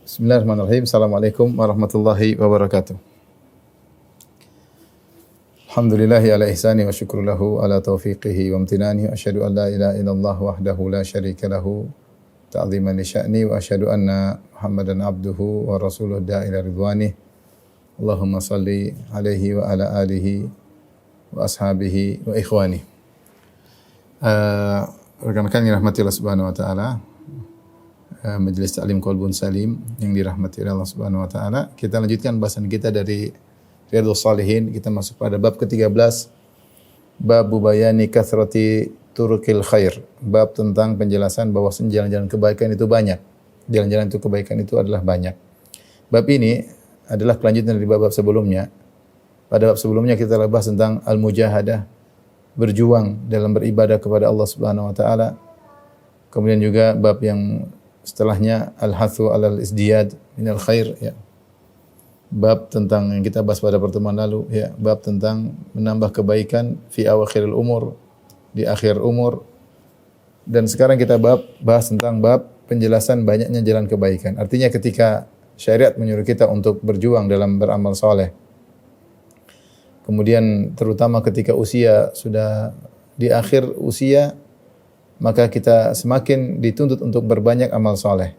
Bismillahirrahmanirrahim. Assalamualaikum warahmatullahi wabarakatuh. Alhamdulillahi ala ihsani wa syukru lahu ala taufiqihi wa amtinani wa asyhadu an la ilaha illallah wahdahu la syarika lahu ta'ziman li sya'ni wa asyhadu anna Muhammadan abduhu wa rasuluhu da'ila ridwanih. Allahumma salli alaihi wa ala alihi wa ashabihi wa ikhwani. Rekan-rekan yang dirahmati Allah Subhanahu wa taala, Majelis Ta'lim Qalbun Salim yang dirahmati oleh Allah Subhanahu wa taala, kita lanjutkan bahasan kita dari Riyadhus Shalihin. Kita masuk pada bab ke-13, bab bayani kathrati turukil khair, bab tentang penjelasan bahwa jalan-jalan kebaikan itu banyak. Jalan-jalan itu kebaikan itu adalah banyak. Bab ini adalah kelanjutan dari bab-bab sebelumnya. Pada bab sebelumnya kita telah bahas tentang al-mujahadah, berjuang dalam beribadah kepada Allah Subhanahu wa taala. Kemudian juga bab yang setelahnya al-hathu alal isdiyad minal khair, ya. Bab tentang yang kita bahas pada pertemuan lalu, ya, bab tentang menambah kebaikan fi awakhiril umur, di akhir umur. Dan sekarang kita bahas tentang bab penjelasan banyaknya jalan kebaikan. Artinya ketika syariat menyuruh kita untuk berjuang dalam beramal soleh, kemudian terutama ketika usia sudah di akhir usia, maka kita semakin dituntut untuk berbanyak amal soleh.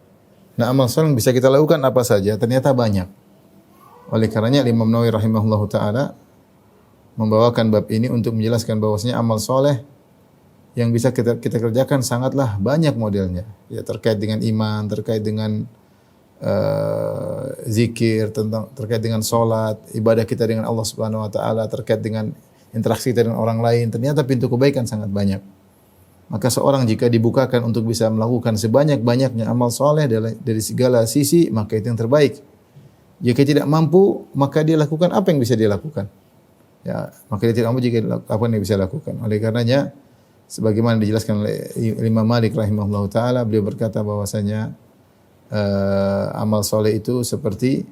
Nah, amal soleh yang bisa kita lakukan apa saja? Ternyata banyak. Oleh karenanya Imam Nawawi rahimahullahu taala membawakan bab ini untuk menjelaskan bahwasanya amal soleh yang bisa kita kerjakan sangatlah banyak modelnya. Ya, terkait dengan iman, terkait dengan zikir, terkait dengan salat, ibadah kita dengan Allah Subhanahu wa taala, terkait dengan interaksi kita dengan orang lain. Ternyata pintu kebaikan sangat banyak. Maka seorang jika dibukakan untuk bisa melakukan sebanyak-banyaknya amal soleh dari segala sisi, maka itu yang terbaik. Jika tidak mampu, maka dia lakukan apa yang bisa dia lakukan. Ya, maka dia tidak mampu jika apa yang dia bisa lakukan. Oleh karenanya, sebagaimana dijelaskan oleh Imam Malik rahimahullah taala, beliau berkata bahwasanya amal soleh itu seperti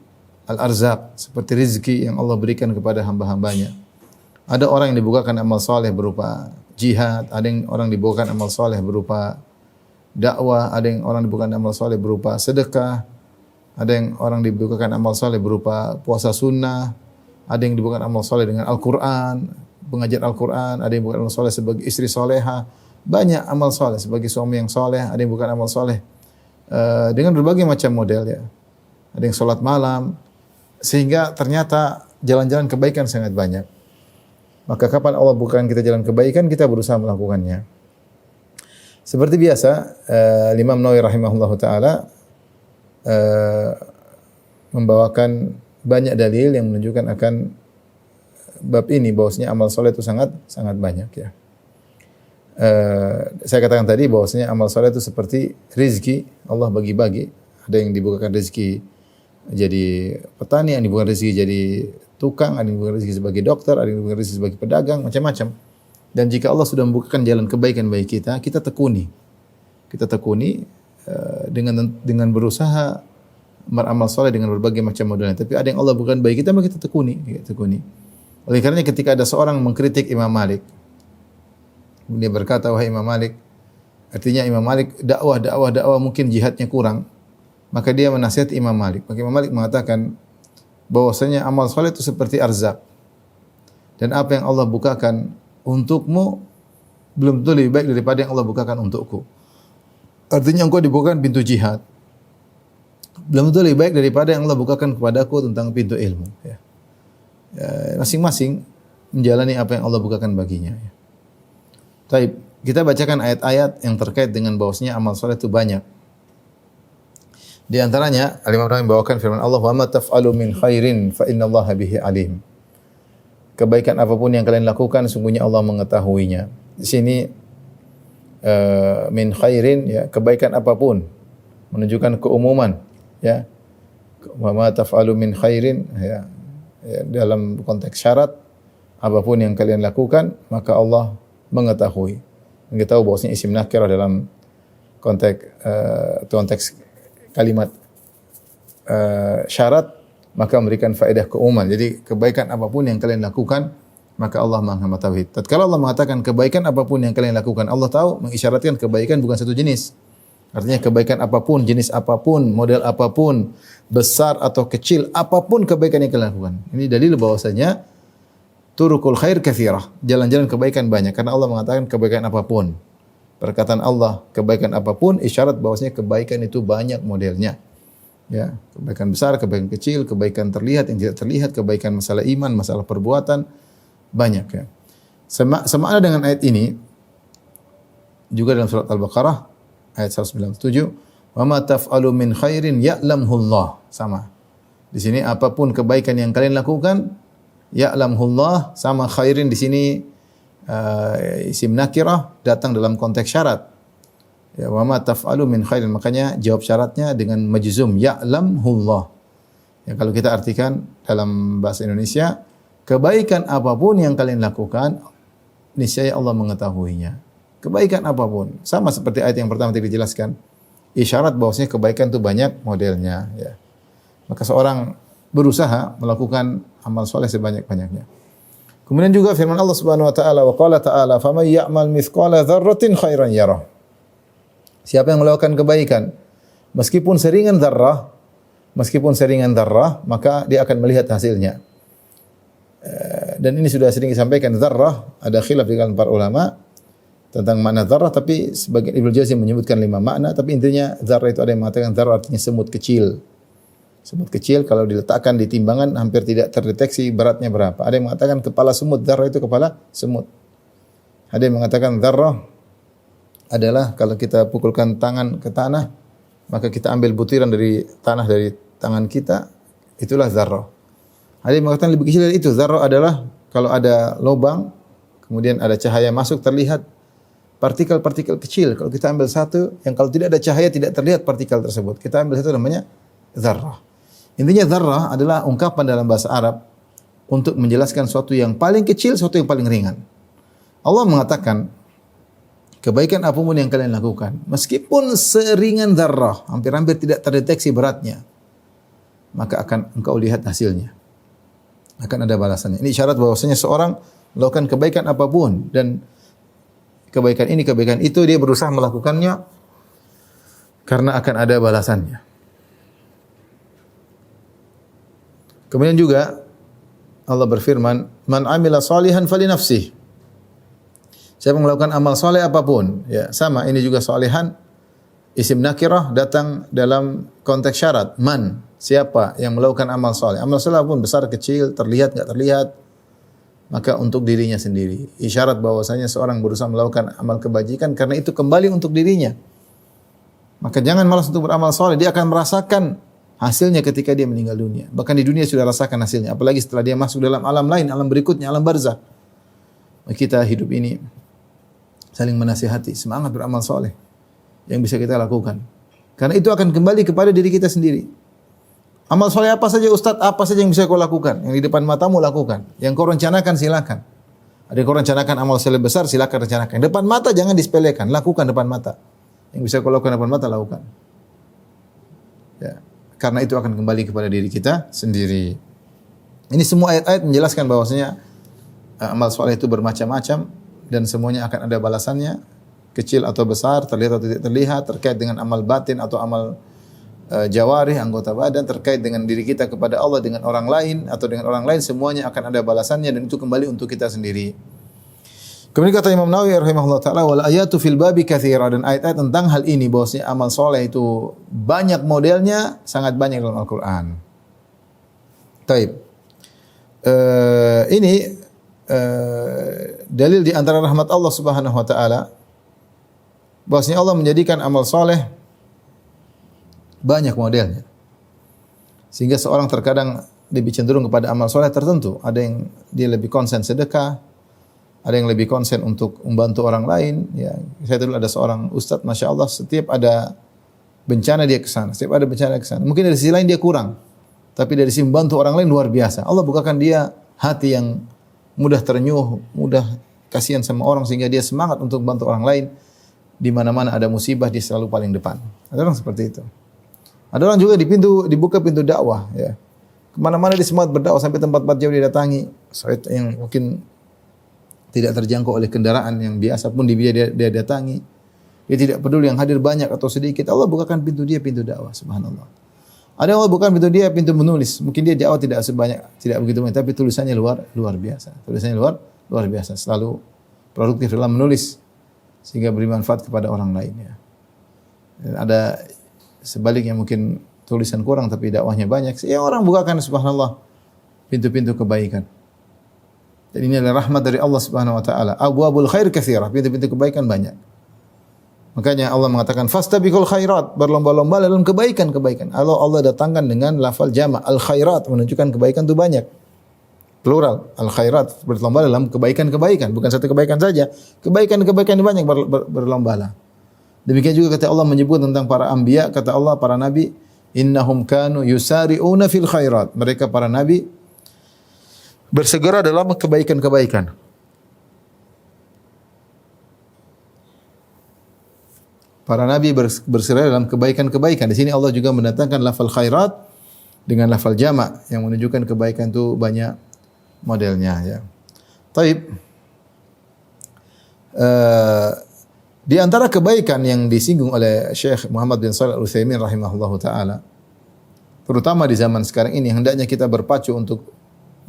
al-arzaq, seperti rezeki yang Allah berikan kepada hamba-hambanya. Ada orang yang dibukakan amal soleh berupa jihad, ada yang orang dibukakan amal soleh berupa dakwah, ada yang orang dibukakan amal soleh berupa sedekah, ada yang orang dibukakan amal soleh berupa puasa sunnah, ada yang dibukakan amal soleh dengan Al-Quran, pengajar Al-Quran, ada yang dibukakan amal soleh sebagai istri soleha, banyak amal soleh sebagai suami yang soleh, ada yang bukan amal soleh dengan berbagai macam model, ya. Ada yang sholat malam, sehingga ternyata jalan-jalan kebaikan sangat banyak. Maka kapan Allah bukakan kita jalan kebaikan, kita berusaha melakukannya. Seperti biasa, Imam Nawawi rahimahullahu taala membawakan banyak dalil yang menunjukkan akan bab ini, bahwasanya amal soleh itu sangat banyak, ya. Saya katakan tadi bahwasanya amal soleh itu seperti rezeki, Allah bagi-bagi. Ada yang dibukakan rezeki jadi petani, yang dibukakan rezeki jadi tukang, ada yang dibukakan rezeki sebagai dokter, ada yang dibukakan rezeki sebagai pedagang, macam-macam. Dan jika Allah sudah membukakan jalan kebaikan bagi kita, kita tekuni. Kita tekuni dengan berusaha beramal soleh dengan berbagai macam modelnya. Tapi ada yang Allah bukan bagi kita, maka kita tekuni. Oleh karenanya ketika ada seorang mengkritik Imam Malik, dia berkata, wahai Imam Malik, artinya Imam Malik dakwah mungkin jihadnya kurang, maka dia menasihati Imam Malik. Maka Imam Malik mengatakan bahwasanya amal soleh itu seperti arzak, dan apa yang Allah bukakan untukmu belum tentu lebih baik daripada yang Allah bukakan untukku. Artinya engkau dibukakan pintu jihad, belum tentu lebih baik daripada yang Allah bukakan kepadaku tentang pintu ilmu. Ya. Masing-masing menjalani apa yang Allah bukakan baginya. Ya. Taib, kita bacakan ayat-ayat yang terkait dengan bahwasanya amal soleh itu banyak. Di antaranya, Al-Imam Nawawi membawakan firman Allah, "Wa ma taf'alu min khairin fa innallaha bihi alim." Kebaikan apapun yang kalian lakukan, sungguhnya Allah mengetahuinya. Di sini min khairin, ya, kebaikan apapun, menunjukkan keumuman, ya. Wa ma taf'alu min khairin, ya, dalam konteks syarat, apapun yang kalian lakukan, maka Allah mengetahui. Kita tahu bahwasanya isim nakirah dalam konteks kalimat syarat, maka memberikan faedah keumuman. Jadi kebaikan apapun yang kalian lakukan, maka Allah Maha mengetahui. Tatkala Allah mengatakan kebaikan apapun yang kalian lakukan, Allah tahu, mengisyaratkan kebaikan bukan satu jenis. Artinya kebaikan apapun, jenis apapun, model apapun, besar atau kecil, apapun kebaikan yang kalian lakukan. Ini dalil bahwasanya turukul khair katsirah. Jalan-jalan kebaikan banyak karena Allah mengatakan kebaikan apapun. Perkataan Allah, kebaikan apapun isyarat bahwasanya kebaikan itu banyak modelnya. Ya, kebaikan besar, kebaikan kecil, kebaikan terlihat yang tidak terlihat, kebaikan masalah iman, masalah perbuatan banyak ya. Sama dengan ayat ini juga dalam surat Al-Baqarah ayat 197, "Wa ma taf'alu min khairin ya'lamhu Allah." Sama. Di sini apapun kebaikan yang kalian lakukan, ya'lamhu Allah, sama khairin di sini isim nakirah datang dalam konteks syarat. Ya, wa ma taf'alu min khairin, makanya jawab syaratnya dengan majzum, ya'lamhu Allah. Ya, kalau kita artikan dalam bahasa Indonesia, kebaikan apapun yang kalian lakukan, niscaya Allah mengetahuinya. Kebaikan apapun, sama seperti ayat yang pertama tadi dijelaskan, isyarat bahwasanya kebaikan itu banyak modelnya. Ya. Maka seorang berusaha melakukan amal soleh sebanyak-banyaknya. Kemudian juga firman Allah Subhanahu Wa Taala, wa qala Taala, faman ya'mal mithqala dzarratin khairan yarah. Siapa yang melakukan kebaikan, meskipun seringan dzarrah, maka dia akan melihat hasilnya. Dan ini sudah sering disampaikan, dzarrah ada khilaf di kalangan para ulama tentang makna dzarrah, tapi sebagian Ibnu Jauzi menyebutkan 5 makna, tapi intinya dzarrah itu ada yang mengatakan dzarrah artinya semut kecil. Semut kecil kalau diletakkan di timbangan hampir tidak terdeteksi beratnya berapa. Ada yang mengatakan kepala semut, dzarrah itu kepala semut. Ada yang mengatakan dzarrah adalah kalau kita pukulkan tangan ke tanah, maka kita ambil butiran dari tanah dari tangan kita, itulah dzarrah. Ada yang mengatakan lebih kecil dari itu. Dzarrah adalah kalau ada lubang, kemudian ada cahaya masuk terlihat partikel-partikel kecil. Kalau kita ambil satu, yang kalau tidak ada cahaya tidak terlihat partikel tersebut. Kita ambil satu namanya dzarrah. Intinya dzarrah adalah ungkapan dalam bahasa Arab untuk menjelaskan sesuatu yang paling kecil, sesuatu yang paling ringan. Allah mengatakan, kebaikan apapun yang kalian lakukan, meskipun seringan dzarrah, hampir-hampir tidak terdeteksi beratnya, maka akan engkau lihat hasilnya. Akan ada balasannya. Ini isyarat bahwasanya seorang melakukan kebaikan apapun dan kebaikan ini, kebaikan itu, dia berusaha melakukannya karena akan ada balasannya. Kemudian juga Allah berfirman, "Man 'amila shalihan fali nafsihi." Siapa yang melakukan amal saleh apapun, ya sama ini juga shalihan isim nakirah datang dalam konteks syarat. Man, siapa yang melakukan amal saleh? Amal saleh apapun, besar kecil, terlihat enggak terlihat, maka untuk dirinya sendiri. Isyarat bahwasanya seorang berusaha melakukan amal kebajikan karena itu kembali untuk dirinya. Maka jangan malas untuk beramal saleh, dia akan merasakan hasilnya ketika dia meninggal dunia. Bahkan di dunia sudah rasakan hasilnya, apalagi setelah dia masuk dalam alam lain, alam berikutnya, alam barzakh. Kita hidup ini saling menasihati, semangat beramal saleh yang bisa kita lakukan. Karena itu akan kembali kepada diri kita sendiri. Amal soleh apa saja Ustaz, apa saja yang bisa kau lakukan? Yang di depan matamu lakukan. Yang kau rencanakan silakan. Ada yang kau rencanakan amal soleh besar, silakan rencanakan. Depan mata jangan disepelekan, lakukan depan mata. Yang bisa kau lakukan depan mata lakukan. Ya, karena itu akan kembali kepada diri kita sendiri. Ini semua ayat-ayat menjelaskan bahwasanya amal soleh itu bermacam-macam dan semuanya akan ada balasannya, kecil atau besar, terlihat atau tidak terlihat, terkait dengan amal batin atau amal jawarih, anggota badan, terkait dengan diri kita kepada Allah, dengan orang lain atau dengan orang lain, semuanya akan ada balasannya dan itu kembali untuk kita sendiri. Kemudian kata Imam Nawawi rahimahullah taala, wal ayatu fil babi katsira, dan ayat-ayat tentang hal ini bahwasanya amal soleh itu banyak modelnya, sangat banyak dalam Al-Qur'an. Taib. Ini dalil di antara rahmat Allah Subhanahu wa taala bahwasanya Allah menjadikan amal soleh banyak modelnya. Sehingga seorang terkadang lebih cenderung kepada amal soleh tertentu. Ada yang dia lebih konsen sedekah, ada yang lebih konsen untuk membantu orang lain. Ya, saya dulu ada seorang ustadz, masya Allah, setiap ada bencana dia ke sana, setiap ada bencana ke sana. Mungkin dari sisi lain dia kurang, tapi dari sisi membantu orang lain luar biasa. Allah bukakan dia hati yang mudah terenyuh, mudah kasihan sama orang sehingga dia semangat untuk membantu orang lain. Di mana-mana ada musibah dia selalu paling depan. Ada orang seperti itu. Ada orang juga dibuka pintu dakwah, ya. Kemana-mana dia semangat berdakwah sampai tempat-tempat jauh dia datangi. Saat yang mungkin tidak terjangkau oleh kendaraan yang biasa pun dia datangi. Dia tidak peduli yang hadir banyak atau sedikit. Allah bukakan pintu dia, pintu dakwah. Subhanallah. Ada yang Allah bukan pintu dia, pintu menulis. Mungkin dia dakwah tidak sebanyak, tidak begitu banyak, tapi tulisannya luar biasa. Tulisannya luar biasa. Selalu produktif dalam menulis sehingga beri manfaat kepada orang lain. Ya. Dan ada sebaliknya mungkin tulisan kurang tapi dakwahnya banyak. Ya orang bukakan subhanallah pintu-pintu kebaikan. Dan ini adalah rahmat dari Allah Subhanahu wa taala. Abwabul khair katsirah, pintu-pintu kebaikan banyak. Makanya Allah mengatakan fastabiqul khairat, berlomba-lomba dalam kebaikan-kebaikan. Allah datangkan dengan lafal jama' al khairat, menunjukkan kebaikan itu banyak. Plural, al khairat, berlomba dalam kebaikan-kebaikan, bukan satu kebaikan saja. Kebaikan-kebaikan banyak berlomba. Demikian juga kata Allah menyebut tentang para anbiya, kata Allah para nabi, innahum kanu yusari'una fil khairat. Mereka para nabi bersegera dalam kebaikan-kebaikan. Para nabi bersegera dalam kebaikan-kebaikan. Di sini Allah juga mendatangkan lafal khairat dengan lafal jama' yang menunjukkan kebaikan itu banyak modelnya ya. Taib. Di antara kebaikan yang disinggung oleh Syekh Muhammad bin Shalih Al-Utsaimin rahimahullahu taala, terutama di zaman sekarang ini hendaknya kita berpacu untuk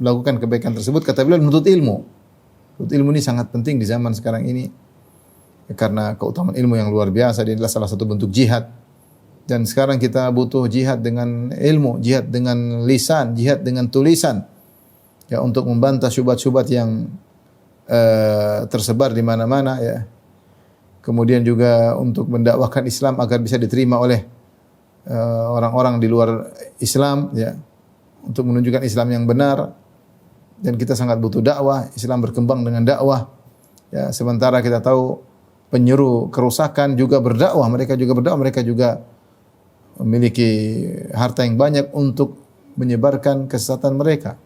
melakukan kebaikan tersebut, kata beliau menuntut ilmu. Menuntut ilmu ini sangat penting di zaman sekarang ini. Karena keutamaan ilmu yang luar biasa, dia adalah salah satu bentuk jihad. Dan sekarang kita butuh jihad dengan ilmu, jihad dengan lisan, jihad dengan tulisan. Ya, untuk membantah syubhat-syubhat yang tersebar di mana-mana ya. Kemudian juga untuk mendakwahkan Islam agar bisa diterima oleh orang-orang di luar Islam ya. Untuk menunjukkan Islam yang benar. Dan kita sangat butuh dakwah, Islam berkembang dengan dakwah. Ya, sementara kita tahu penyeru kerusakan juga berdakwah, mereka juga memiliki harta yang banyak untuk menyebarkan kesesatan mereka.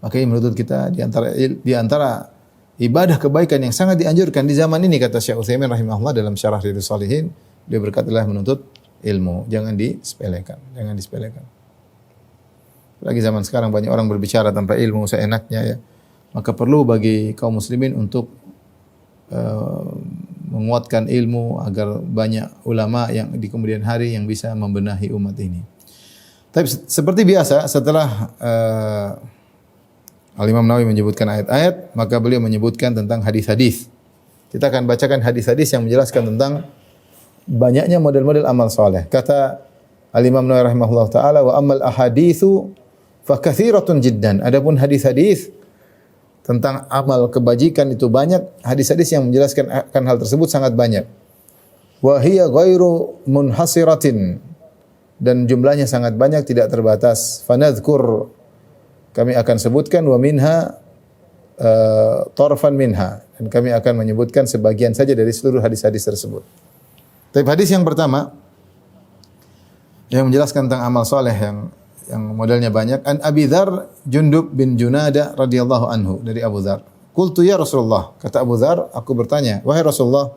Makanya menurut kita di antara ibadah kebaikan yang sangat dianjurkan di zaman ini, kata Syekh Utsaimin rahimahullah dalam Syarah Riyadhus Shalihin, dia berkata adalah menuntut ilmu, jangan disepelekan. Lagi zaman sekarang banyak orang berbicara tanpa ilmu seenaknya ya. Maka perlu bagi kaum muslimin untuk menguatkan ilmu agar banyak ulama yang di kemudian hari yang bisa membenahi umat ini. Tapi seperti biasa setelah Al-Imam Nawawi menyebutkan ayat-ayat, maka beliau menyebutkan tentang hadis-hadis. Kita akan bacakan hadis-hadis yang menjelaskan tentang banyaknya model-model amal saleh. Kata Al-Imam Nawawi rahimahullah taala, wa ammal ahaditsu fa katsiratun jiddan. Adapun hadis-hadis tentang amal kebajikan itu banyak, hadis-hadis yang menjelaskan akan hal tersebut sangat banyak. Wa hiya ghairu munhasiratin, dan jumlahnya sangat banyak, tidak terbatas. Fanadhkur, kami akan sebutkan, wa minha tarfan minha, dan kami akan menyebutkan sebagian saja dari seluruh hadis-hadis tersebut. Tapi hadis yang pertama yang menjelaskan tentang amal saleh yang modelnya banyak, an Abi Dzar Jundub bin Junada radhiyallahu anhu, dari Abu Dzar. Qultu ya Rasulullah, kata Abu Dzar, aku bertanya, wahai Rasulullah,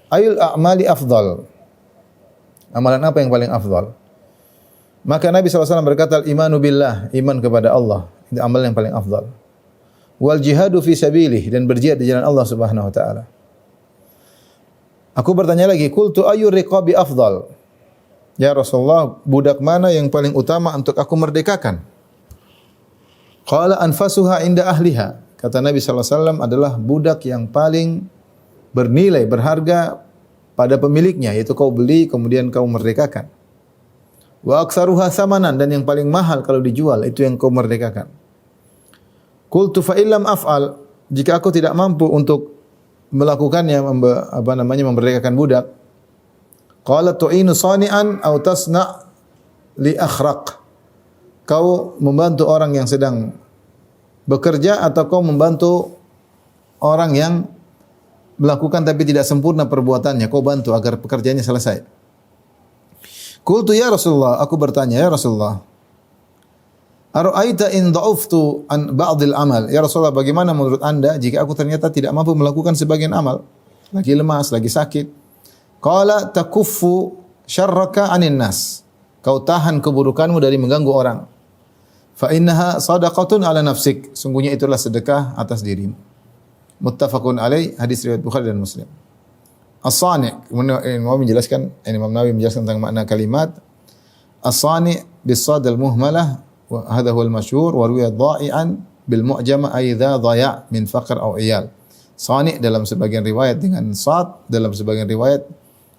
ayul a'mali afdal? Amalan apa yang paling afdal? Maka Nabi SAW berkata, imanu billah, iman kepada Allah, itu amal yang paling afdal. Wal jihadu fi sabilih, dan berjihad di jalan Allah Subhanahu wa taala. Aku bertanya lagi, qultu ayyur riqabi afdal? Ya Rasulullah, budak mana yang paling utama untuk aku merdekakan? Qala anfasuha inda ahliha. Kata Nabi SAW adalah budak yang paling bernilai, berharga pada pemiliknya, yaitu kau beli kemudian kau merdekakan. Wa aktsaruha thamanan, dan yang paling mahal kalau dijual itu yang kau merdekakan. Qultu fa illam af'al, jika aku tidak mampu untuk melakukannya, memerdekakan budak. Qala tu'inu sani'an aw tasna' li akhraq. Kau membantu orang yang sedang bekerja atau kau membantu orang yang melakukan tapi tidak sempurna perbuatannya, kau bantu agar pekerjaannya selesai. Qultu ya Rasulullah, aku bertanya, ya Rasulullah, ara'aita in dha'uftu an ba'dil amal? Ya Rasulullah, bagaimana menurut Anda jika aku ternyata tidak mampu melakukan sebagian amal? Lagi lemas, lagi sakit. Qala takuffu syarraka 'anin nas. Kau tahan keburukanmu dari mengganggu orang. Fa innaha shadaqatun 'ala nafsik. Sungguhnya itulah sedekah atas dirimu. Muttafaqun alaih, hadis riwayat Bukhari dan Muslim. as-sani'. Imam Nawawi menjelaskan tentang makna kalimat as-sani' bis-sad al-muhmalah wa hadha huwa al-masyhur wa ruwiya dha'ian bil mu'jama ay dha dhaya' min faqr aw iyal. Sani' dalam sebagian riwayat dengan sad, dalam sebagian riwayat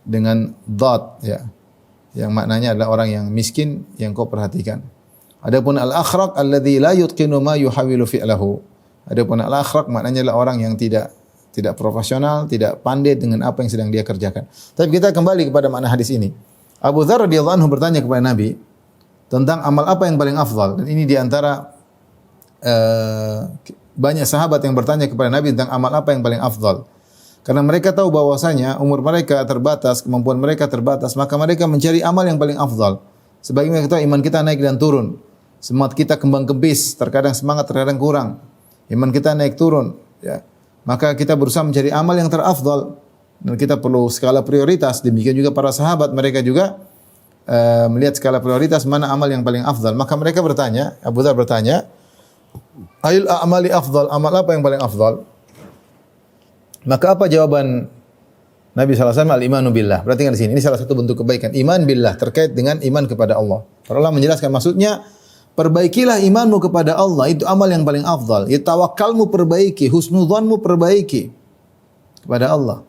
dengan dhat, ya. Yang maknanya adalah orang yang miskin yang kau perhatikan. Adapun al-akhraq alladhi la yutqinu ma yuhawilu fi'lahu. Adapun al-akhraq maknanya adalah orang yang tidak profesional, tidak pandai dengan apa yang sedang dia kerjakan. Tapi kita kembali kepada makna hadis ini. Abu Dzar radhiyallahu anhu bertanya kepada Nabi tentang amal apa yang paling afdal. Dan ini di antara banyak sahabat yang bertanya kepada Nabi tentang amal apa yang paling afdal. Karena mereka tahu bahwasanya umur mereka terbatas, kemampuan mereka terbatas, maka mereka mencari amal yang paling afdal. Sebagaimana kita tahu iman kita naik dan turun. Semangat kita kembang kempis, terkadang semangat, terkadang kurang. Iman kita naik turun, ya. Maka kita berusaha mencari amal yang terafdal. Dan kita perlu skala prioritas. Demikian juga para sahabat, mereka juga melihat skala prioritas mana amal yang paling afdal. Maka mereka bertanya, Abu Dzar bertanya, ayul a'mali afdal, amal apa yang paling afdal? Maka apa jawaban Nabi SAW? Al-imanu billah. Perhatikan di sini, ini salah satu bentuk kebaikan. Iman billah, terkait dengan iman kepada Allah. Para ulama menjelaskan maksudnya, perbaikilah imanmu kepada Allah, itu amal yang paling afdal. Ya, tawakalmu perbaiki, husnudzanmu perbaiki kepada Allah.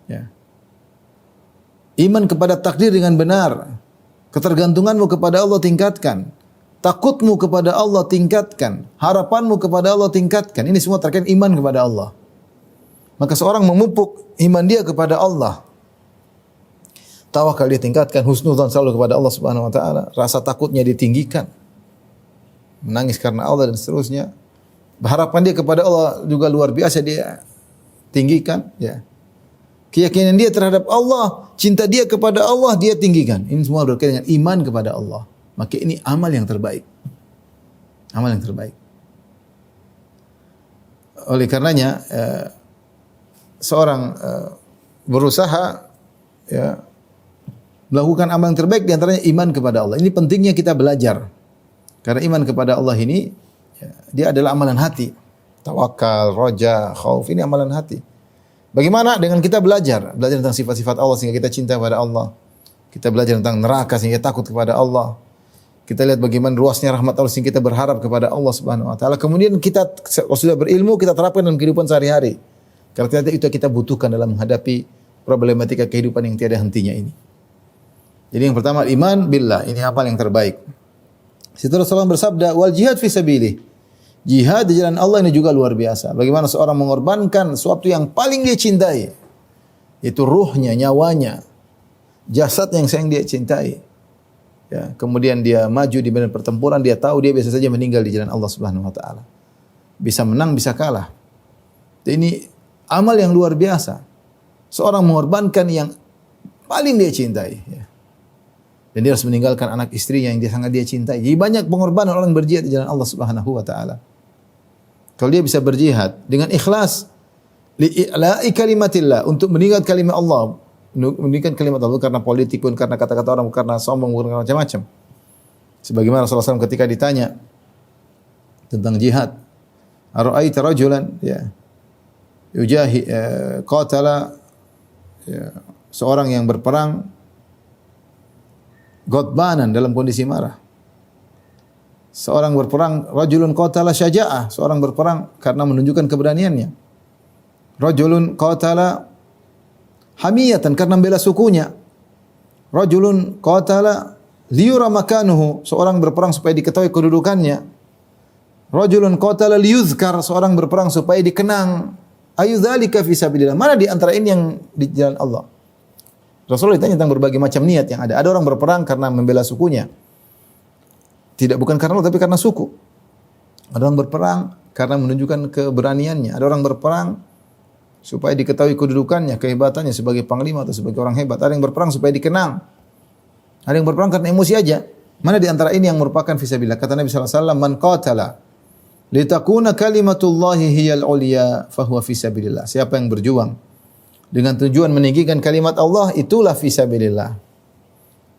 Ya. Iman kepada takdir dengan benar. Ketergantunganmu kepada Allah tingkatkan. Takutmu kepada Allah tingkatkan. Harapanmu kepada Allah tingkatkan. Ini semua terkait iman kepada Allah. Maka seorang memupuk iman dia kepada Allah. Tawakal dia tingkatkan, husnudzan selalu kepada Allah Subhanahu wa taala, rasa takutnya ditinggikan. Menangis karena Allah dan seterusnya. Harapan dia kepada Allah juga luar biasa dia tinggikan, ya. Keyakinan dia terhadap Allah, cinta dia kepada Allah dia tinggikan. Ini semua berkaitan dengan iman kepada Allah. Maka ini amal yang terbaik. Amal yang terbaik. Oleh karenanya seorang berusaha, ya, melakukan amal yang terbaik, di antaranya iman kepada Allah. Ini pentingnya kita belajar. Karena iman kepada Allah ini, ya, dia adalah amalan hati. Tawakal, roja, khauf, ini amalan hati. Bagaimana dengan kita belajar tentang sifat-sifat Allah sehingga kita cinta kepada Allah. Kita belajar tentang neraka sehingga takut kepada Allah. Kita lihat bagaimana luasnya rahmat Allah sehingga kita berharap kepada Allah Subhanahu wa taala. Kemudian kita kalau sudah berilmu, kita terapkan dalam kehidupan sehari-hari. Karena ternyata itu kita butuhkan dalam menghadapi problematika kehidupan yang tiada hentinya ini. Jadi yang pertama iman billah, ini amal yang terbaik. Setelah Rasulullah bersabda, wal jihad fi sabilih. Jihad di jalan Allah ini juga luar biasa. Bagaimana seorang mengorbankan sesuatu yang paling dia cintai, yaitu ruhnya, nyawanya, jasad yang sayang dia cintai. Ya, kemudian dia maju di medan pertempuran, dia tahu dia biasa saja meninggal di jalan Allah Subhanahu wa taala. Bisa menang, bisa kalah. Ini amal yang luar biasa. Seorang mengorbankan yang paling dia cintai, ya. Dan dia harus meninggalkan anak istrinya yang dia sangat dia cintai. Jadi banyak pengorbanan orang berjihad di jalan Allah Subhanahu wa taala. Kalau dia bisa berjihad dengan ikhlas li'ila'i kalimatillah, untuk meninggalkan kalimat Allah, meninggalkan kalimat Allah karena politik pun, karena kata-kata orang, karena sombong, karena macam-macam. Sebagaimana Rasulullah SAW ketika ditanya tentang jihad, ara'aita rajulan, ya, yujahi qatala, ya, seorang yang berperang ghadbanan, dalam kondisi marah. Seorang berperang, rajulun qatala syaja'ah, seorang berperang karena menunjukkan keberaniannya. Rajulun qatala hamiyatan, karena membela sukunya. Rajulun qatala liyura makanuhu, seorang berperang supaya diketahui kedudukannya. Rajulun qatala liyuzkar, seorang berperang supaya dikenang. Ayu dzalika fi sabilillah, mana di antara ini yang di jalan Allah? Rasulullah ditanya tentang berbagai macam niat yang ada. Ada orang berperang karena membela sukunya. Tidak, bukan karena Allah, tapi karena suku. Ada orang berperang karena menunjukkan keberaniannya. Ada orang berperang supaya diketahui kedudukannya, kehebatannya sebagai panglima atau sebagai orang hebat. Ada yang berperang supaya dikenang. Ada yang berperang karena emosi aja. Mana di antara ini yang merupakan fisabilillah? Kata Nabi sallallahu alaihi wasallam, "Man qatala litakuna kalimatullahi hiyal ulya fahuwa fisabilillah." Siapa yang berjuang dengan tujuan meninggikan kalimat Allah, itulah fisabilillah.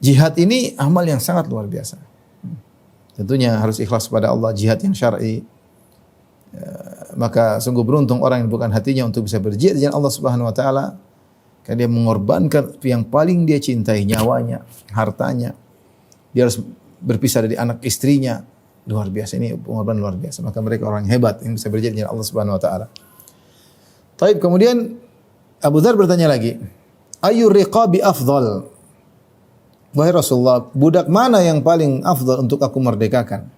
Jihad ini amal yang sangat luar biasa. Tentunya harus ikhlas kepada Allah, jihad yang syar'i. maka sungguh beruntung orang yang bukan hatinya untuk bisa berjihad di jalan Allah Subhanahu wa taala. Karena dia mengorbankan yang paling dia cintai, nyawanya, hartanya. Dia harus berpisah dari anak istrinya. Luar biasa, ini pengorbanan luar biasa. Maka mereka orang hebat yang bisa berjihad di jalan Allah Subhanahu wa taala. Taib, kemudian Abu Dzar bertanya lagi, "Ayu riqabi afdal?" Wahai Rasulullah, budak mana yang paling afdal untuk aku merdekakan?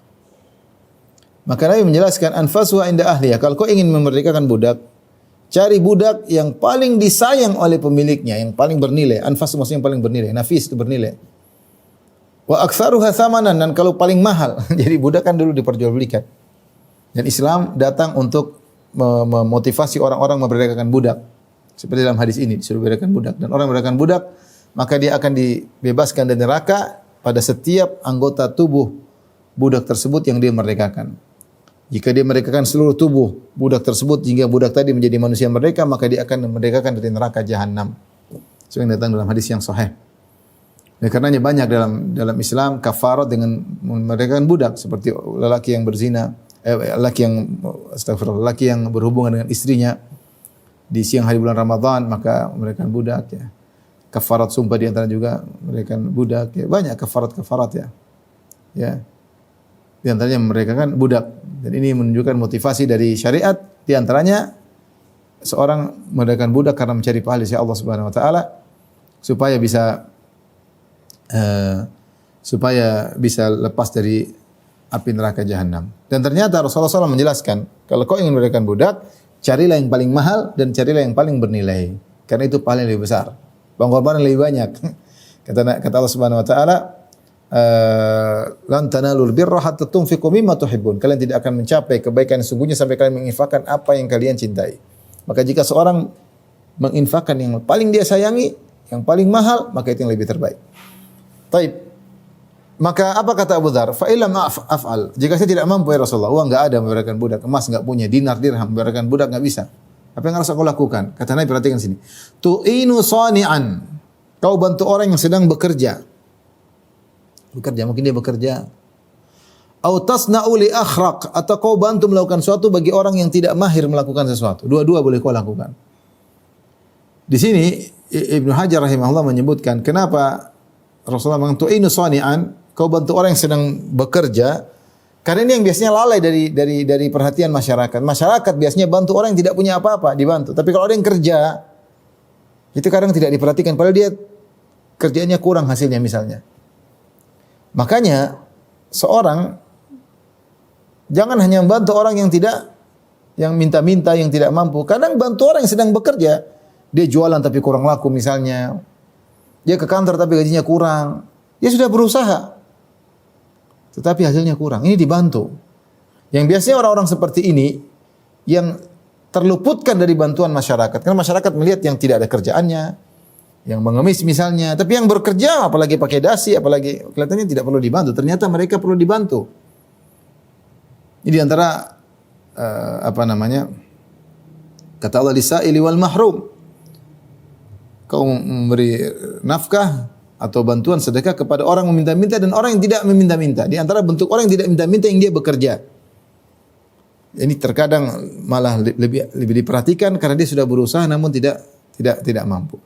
Maka Nabi menjelaskan, "Anfasuha inda ahliya." Kalau kau ingin memerdekakan budak, cari budak yang paling disayang oleh pemiliknya, yang paling bernilai. Anfas maksudnya yang paling bernilai, nafis itu bernilai. Wa aktsaruha thamanan, dan kalau paling mahal. Jadi budak kan dulu diperjualbelikan. Dan Islam datang untuk memotivasi orang-orang memerdekakan budak. Seperti dalam hadis ini, disuruh merdekakan budak. Dan orang merdekakan budak, maka dia akan dibebaskan dari neraka pada setiap anggota tubuh budak tersebut yang dia merdekakan. Jika dia merdekakan seluruh tubuh budak tersebut hingga budak tadi menjadi manusia merdeka, maka dia akan memerdekakan dari neraka jahanam. Itu yang datang dalam hadis yang sahih. Dan karenanya banyak dalam Islam kafarat dengan memerdekakan budak, seperti lelaki yang berzina, lelaki yang berhubungan dengan istrinya di siang hari bulan Ramadan, maka memerdekakan budak ya. Kafarat sumpah di antara juga memerdekakan budak ya. Banyak kafarat ya. Ya. Di antaranya memerdekakan budak. Dan ini menunjukkan motivasi dari syariat, di antaranya seorang memerdekakan budak karena mencari pahala dari Allah Subhanahu wa taala supaya bisa lepas dari api neraka jahanam. Dan ternyata Rasulullah SAW menjelaskan, kalau kau ingin memerdekakan budak, carilah yang paling mahal dan carilah yang paling bernilai. Karena itu paling lebih besar. Pengorbanan lebih banyak. Kata Allah Subhanahu wa taala, lan tanalul birra hatta tunfiqu mimma tuhibbun. Kalian tidak akan mencapai kebaikan yang sungguhnya sampai kalian menginfakkan apa yang kalian cintai. Maka jika seorang menginfakkan yang paling dia sayangi, yang paling mahal, maka itu yang lebih terbaik. Taib. Maka apa kata Abu Dzar? Fa illam af'al. Jika saya tidak mampu ya Rasulullah, uang enggak ada membayarkan budak, emas enggak punya, dinar dirham membayarkan budak enggak bisa. Apa yang harus aku lakukan? Kata Nabi, perhatikan sini. Tu'inu sani'an. Kau bantu orang yang sedang bekerja. Mungkin dia bekerja. Au tasna'u li akhraq, atau kau bantu melakukan sesuatu bagi orang yang tidak mahir melakukan sesuatu. Dua-dua boleh kau lakukan. Di sini Ibnu Hajar rahimahullah menyebutkan kenapa Rasulullah mengatakan tu'inu sani'an, kau bantu orang yang sedang bekerja, karena ini yang biasanya lalai dari perhatian masyarakat. Masyarakat biasanya bantu orang yang tidak punya apa-apa, dibantu. Tapi kalau ada yang kerja, itu kadang tidak diperhatikan, padahal dia kerjanya kurang hasilnya misalnya. Makanya seorang jangan hanya membantu orang yang minta-minta, yang tidak mampu. Kadang bantu orang yang sedang bekerja, dia jualan tapi kurang laku misalnya. Dia ke kantor tapi gajinya kurang. Dia sudah berusaha, tetapi hasilnya kurang. Ini dibantu. Yang biasanya orang-orang seperti ini yang terluputkan dari bantuan masyarakat. Karena masyarakat melihat yang tidak ada kerjaannya, yang mengemis misalnya, tapi yang bekerja apalagi pakai dasi, apalagi kelihatannya tidak perlu dibantu. Ternyata mereka perlu dibantu. Ini antara kata Allah, lisaili wal mahrum. Kau memberi nafkah atau bantuan sedekah kepada orang meminta-minta dan orang yang tidak meminta-minta. Di antara bentuk orang yang tidak minta-minta yang dia bekerja. Ini terkadang malah lebih diperhatikan karena dia sudah berusaha namun tidak mampu.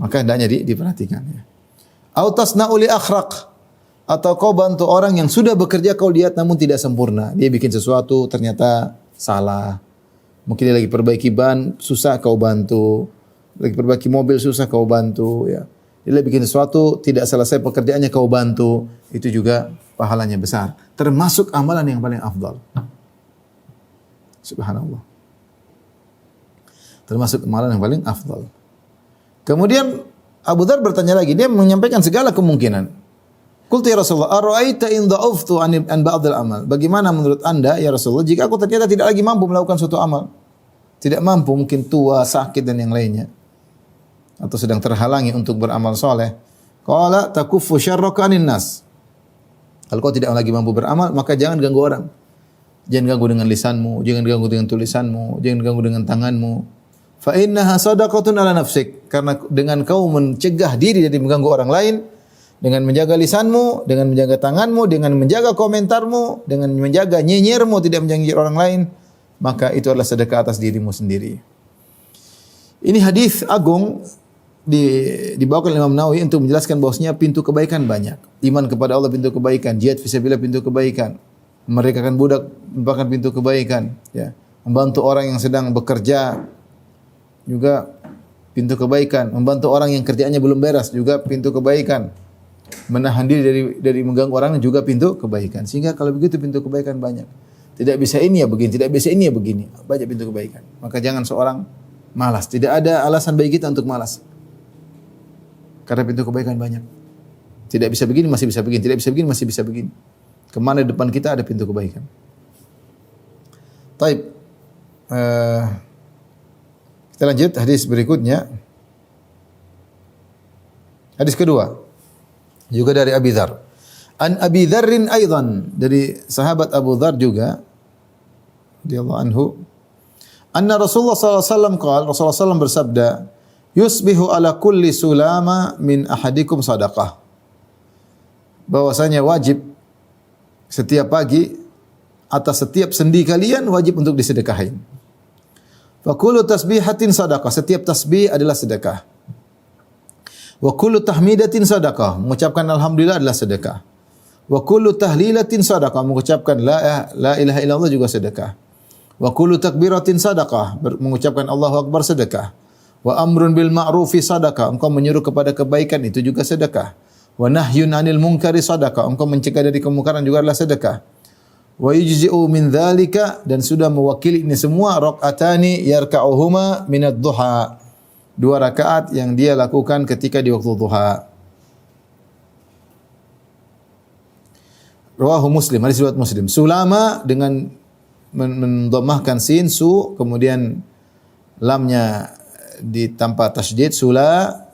Maka hendaknya diperhatikan ya. Au tasna'u li akhraq, atau kau bantu orang yang sudah bekerja kau lihat namun tidak sempurna. Dia bikin sesuatu ternyata salah. Mungkin dia lagi perbaiki ban, susah kau bantu. Lagi perbaiki mobil susah kau bantu ya. Dia bikin sesuatu tidak selesai pekerjaannya kau bantu, itu juga pahalanya besar. Termasuk amalan yang paling afdal. Subhanallah. Termasuk amalan yang paling afdal. Kemudian Abu Dzar bertanya lagi, dia menyampaikan segala kemungkinan. Qultu ya Rasulullah, ara'aita in dha'uftu an ba'd al-amal? Bagaimana menurut Anda ya Rasulullah jika aku ternyata tidak lagi mampu melakukan suatu amal? Tidak mampu, mungkin tua, sakit dan yang lainnya, atau sedang terhalangi untuk beramal soleh. Qala takuffu syarraka anin nas. Kalau kau tidak lagi mampu beramal, maka jangan ganggu orang. Jangan ganggu dengan lisanmu, jangan ganggu dengan tulisanmu, jangan ganggu dengan tanganmu. Fa innaha shadaqatun ala nafsik. Karena dengan kau mencegah diri dari mengganggu orang lain, dengan menjaga lisanmu, dengan menjaga tanganmu, dengan menjaga komentarmu, dengan menjaga nyinyirmu, tidak menyinyir orang lain, maka itu adalah sedekah atas dirimu sendiri. Ini hadis agung dibawakan Imam Nawawi untuk menjelaskan bahwasanya pintu kebaikan banyak. Iman kepada Allah pintu kebaikan, jihad fisabilillah pintu kebaikan, memerdekakan budak merupakan pintu kebaikan, ya. Membantu orang yang sedang bekerja juga pintu kebaikan, membantu orang yang kerjaannya belum beres juga pintu kebaikan. Menahan diri dari mengganggu orang juga pintu kebaikan. Sehingga kalau begitu pintu kebaikan banyak. Tidak bisa ini ya begini, tidak bisa ini ya begini. Banyak pintu kebaikan. Maka jangan seorang malas. Tidak ada alasan bagi kita untuk malas. Karena pintu kebaikan banyak. Tidak bisa begini, masih bisa begini. Tidak bisa begini, masih bisa begini. Kemana depan kita ada pintu kebaikan. Taib. Kita lanjut hadis berikutnya. Hadis kedua. Juga dari Abi Dzar. An Abi Dzarrin aidan. Dari sahabat Abu Dzar juga. Radhiyallahu anhu. Anna Rasulullah SAW qala, Rasulullah SAW bersabda, yusbihu ala kulli sulama min ahadikum sadaqah. Bahwasanya wajib setiap pagi atas setiap sendi kalian wajib untuk disedekahin. Fa kullu tasbihatin sadaqah, setiap tasbih adalah sedekah. Wa kullu tahmidatin sadaqah, mengucapkan alhamdulillah adalah sedekah. Wa kullu tahlilatin sadaqah, mengucapkan la ilaha illallah juga sedekah. Wa kullu takbiratin sadaqah, mengucapkan Allahu akbar sedekah. Wa amrun bil ma'rufi sadaqah, engkau menyuruh kepada kebaikan itu juga sedekah. Wa nahyun 'anil munkari sadaqah, engkau mencegah dari kemungkaran juga adalah sedekah. Wa yujzi'u min dzalika, dan sudah mewakili ini semua rakaatani yarka'uhuma minad duha. 2 rakaat yang dia lakukan ketika di waktu duha. Rawahu Muslim, hadis riwayat Muslim. Sulama dengan mendhammahkan sin su, kemudian lamnya tanpa tasydid sula,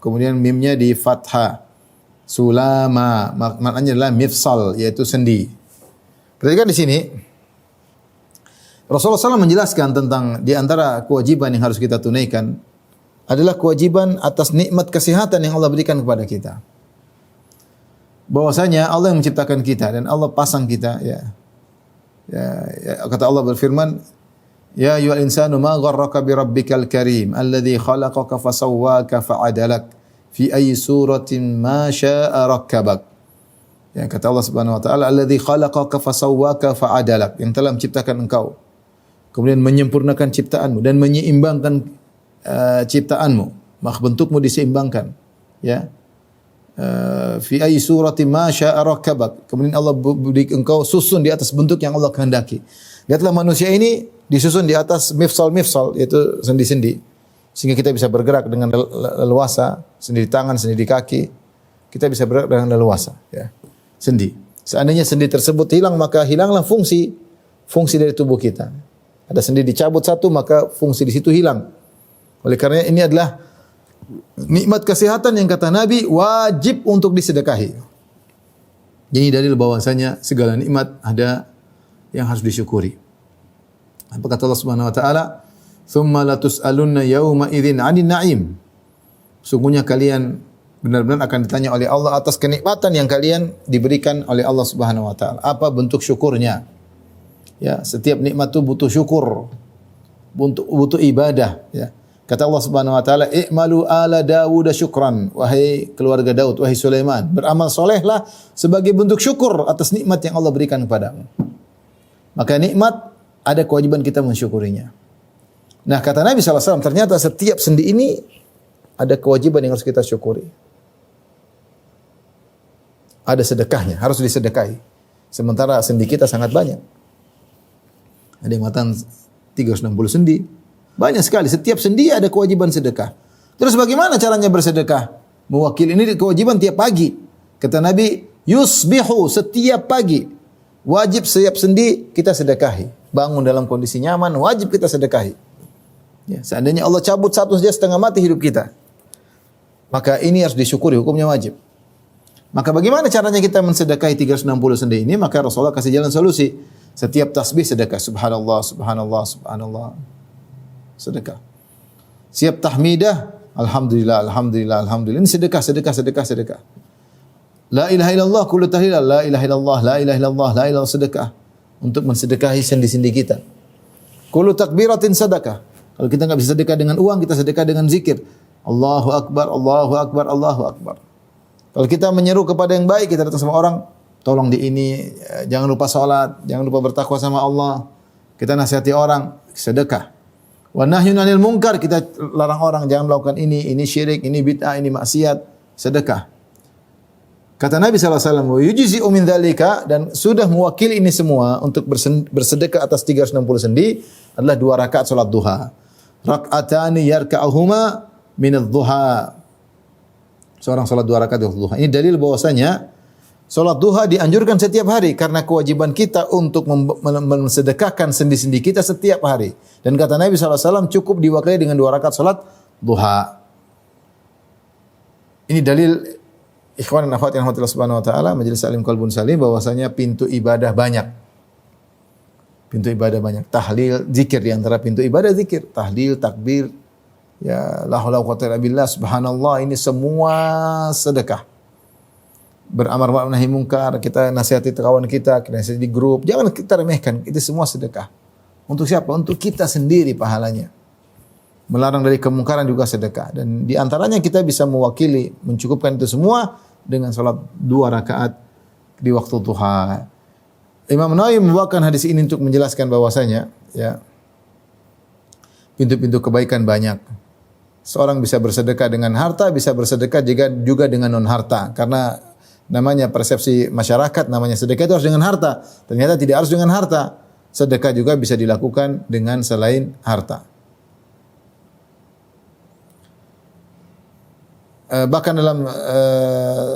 kemudian mimnya di fathah. Sulama maknanya adalah mifsal, yaitu sendi. Perhatikan di sini Rasulullah SAW menjelaskan tentang di antara kewajiban yang harus kita tunaikan adalah kewajiban atas nikmat kesehatan yang Allah berikan kepada kita. Bahwasanya Allah yang menciptakan kita dan Allah pasang kita, ya. Kata Allah berfirman, ya ayyuhal insanu ma gharraka bi rabbikal karim alladzi khalaqaka fasawwaka fa'adalak fi ayyi suratin ma syaa'a rakkabak. Ya, kata Allah Subhanahu wa taala, alladzi khalaqaka fasawwaka fa'adalak, yang telah menciptakan engkau kemudian menyempurnakan ciptaanmu dan menyeimbangkan ciptaanmu, maka bentukmu diseimbangkan, ya. Fi ayyi suratin ma syaa'a rakkabak, kemudian Allah beri engkau susun di atas bentuk yang Allah kehendaki. Lihatlah manusia ini disusun di atas mifsal, yaitu sendi-sendi, sehingga kita bisa bergerak dengan leluasa, sendi di tangan, sendi di kaki, kita bisa bergerak dengan leluasa, ya. Sendi. Seandainya sendi tersebut hilang, maka hilanglah fungsi dari tubuh kita. Ada sendi dicabut satu, maka fungsi di situ hilang. Oleh karena ini adalah nikmat kesehatan yang kata Nabi wajib untuk disedekahi. Jadi dalil bahwasanya segala nikmat ada yang harus disyukuri. Apa kata Allah Subhanahu wa taala? "Tsumma latus'alunna yauma idzin 'anil na'im." Sungguhnya kalian benar-benar akan ditanya oleh Allah atas kenikmatan yang kalian diberikan oleh Allah Subhanahu wa taala. Apa bentuk syukurnya? Ya, setiap nikmat itu butuh syukur. Butuh ibadah, ya. Kata Allah Subhanahu wa taala, "I'malu ala Dawud syukran." Wahai keluarga Daud, wahai Sulaiman, beramal solehlah sebagai bentuk syukur atas nikmat yang Allah berikan kepadamu. Maka nikmat ada kewajiban kita mensyukurinya. Nah, kata Nabi SAW, ternyata setiap sendi ini ada kewajiban yang harus kita syukuri. Ada sedekahnya, harus disedekahi. Sementara sendi kita sangat banyak. Ada yang mengatakan 360 sendi. Banyak sekali. Setiap sendi ada kewajiban sedekah. Terus bagaimana caranya bersedekah? Mewakili ini kewajiban tiap pagi. Kata Nabi, yusbihu, setiap pagi. Wajib setiap sendi kita sedekahi. Bangun dalam kondisi nyaman, wajib kita sedekahi. Ya, seandainya Allah cabut satu saja setengah mati hidup kita, maka ini harus disyukuri, hukumnya wajib. Maka bagaimana caranya kita mensedekahi 360 sendi ini? Maka Rasulullah kasih jalan solusi. Setiap tasbih sedekah. Subhanallah, subhanallah, subhanallah. Sedekah. Siap tahmidah, alhamdulillah, alhamdulillah, alhamdulillah. Ini sedekah, sedekah, sedekah, sedekah. La ilaha illallah, kullu tahlil, la ilaha illallah, la ilaha illallah, la ilaha sedekah. Untuk mensedekahi sendi-sendi kita. Kullu takbiratin sadaqah. Kalau kita enggak bisa sedekah dengan uang, kita sedekah dengan zikir. Allahu akbar, Allahu akbar, Allahu akbar. Kalau kita menyeru kepada yang baik, kita datang sama orang, tolong di ini, jangan lupa salat, jangan lupa bertakwa sama Allah. Kita nasihati orang, sedekah. Wa nahyun 'anil munkar, kita larang orang jangan melakukan ini syirik, ini bid'ah, ini maksiat, sedekah. Kata Nabi SAW, yujzi'u min dzalika, dan sudah mewakili ini semua untuk bersedekah atas 360 sendi adalah 2 rakaat salat duha. Rak'atani yarka'uhuma min adh-dhuha. Seorang salat 2 rakaat duha. Ini dalil bahwasanya salat duha dianjurkan setiap hari karena kewajiban kita untuk mensedekahkan sendi-sendi kita setiap hari. Dan kata Nabi SAW cukup diwakili dengan 2 rakaat salat duha. Ini dalil ikhwan dan akhwat yang rahmatillah subhanahu wa ta'ala, majelis salim qalbun salim, bahwasanya pintu ibadah banyak. Pintu ibadah banyak. Tahlil, zikir, di antara pintu ibadah zikir. Tahlil, takbir, ya la haula wala quwwata illa billah, subhanallah, ini semua sedekah. Beramar ma'ruf nahi munkar, kita nasihati kawan kita nasihati di grup, jangan kita remehkan, itu semua sedekah. Untuk siapa? Untuk kita sendiri pahalanya. Melarang dari kemungkaran juga sedekah. Dan di antaranya kita bisa mewakili, mencukupkan itu semua dengan salat 2 rakaat di waktu duha. Imam Nawawi membawakan hadis ini untuk menjelaskan bahwasanya ya pintu-pintu kebaikan banyak. Seorang bisa bersedekah dengan harta, bisa bersedekah juga dengan non harta. Karena namanya persepsi masyarakat, namanya sedekah itu harus dengan harta. Ternyata tidak harus dengan harta. Sedekah juga bisa dilakukan dengan selain harta. Bahkan dalam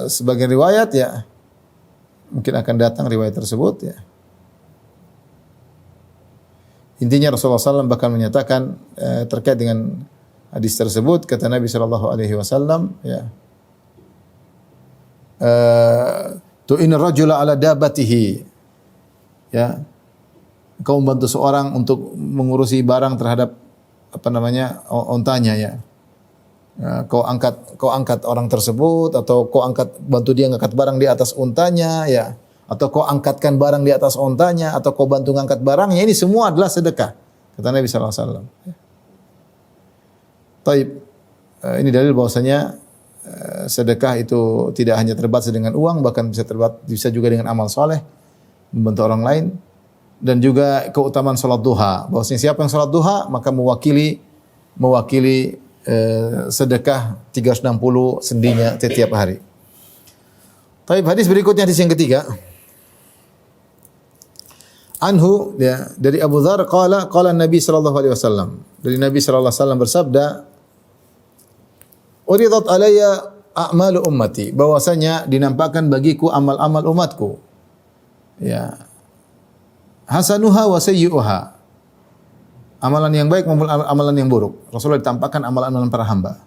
sebagian riwayat ya, mungkin akan datang riwayat tersebut ya. Intinya Rasulullah SAW bahkan menyatakan terkait dengan hadis tersebut, kata Nabi SAW ya, tu'in rajula ala dabatihi, ya, kau membantu seorang untuk mengurusi barang terhadap ontanya ya. Kau angkat orang tersebut, atau kau bantu dia ngangkat barang di atas untanya ya, atau kau angkatkan barang di atas untanya, atau kau bantu ngangkat barangnya, ini semua adalah sedekah, kata Nabi sallallahu alaihi wasallam. Taib, ini dalil bahwasanya sedekah itu tidak hanya terbatas dengan uang, bahkan bisa juga dengan amal soleh, membantu orang lain, dan juga keutamaan salat duha. Bahwasanya siapa yang salat duha maka mewakili sedekah 360 sendinya setiap hari. Taib, hadis berikutnya, hadis yang ketiga. Anhu, ya, dari Abu Dzar qala Nabi sallallahu alaihi wasallam. Dari Nabi sallallahu alaihi wasallam bersabda, "Uridat alayya a'malu ummati." Bahwasanya dinampakkan bagiku amal-amal umatku. Ya. Hasanuha wa sayyi'uha. Amalan yang baik maupun amalan yang buruk. Rasulullah ditampakkan amalan-amalan para hamba.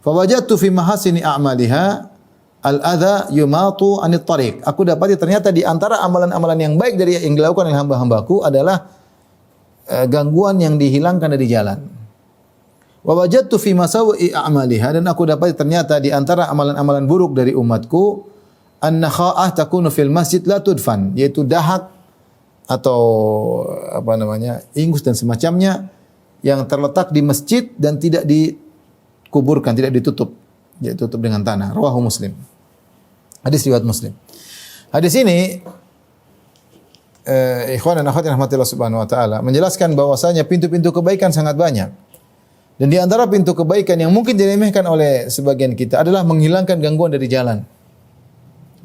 Fawajadtu fi mahasini a'maliha al-adha yumatu anit tariq. Aku dapati ternyata di antara amalan-amalan yang baik dari yang dilakukan oleh hamba-hambaku adalah gangguan yang dihilangkan dari jalan. Wa wajadtu fi masawi'i a'maliha, dan aku dapati ternyata di antara amalan-amalan buruk dari umatku an-nakha'ah takunu fil masjid la tudfan, yaitu dahak atau ingus dan semacamnya yang terletak di masjid dan tidak dikuburkan, tidak ditutup, tutup dengan tanah. Rawahu Muslim. Hadis riwayat Muslim. Hadis ini ikhwan dan akhwat yang rahmatillah subhanahu wa taala menjelaskan bahwasanya pintu-pintu kebaikan sangat banyak. Dan di antara pintu kebaikan yang mungkin diremehkan oleh sebagian kita adalah menghilangkan gangguan dari jalan.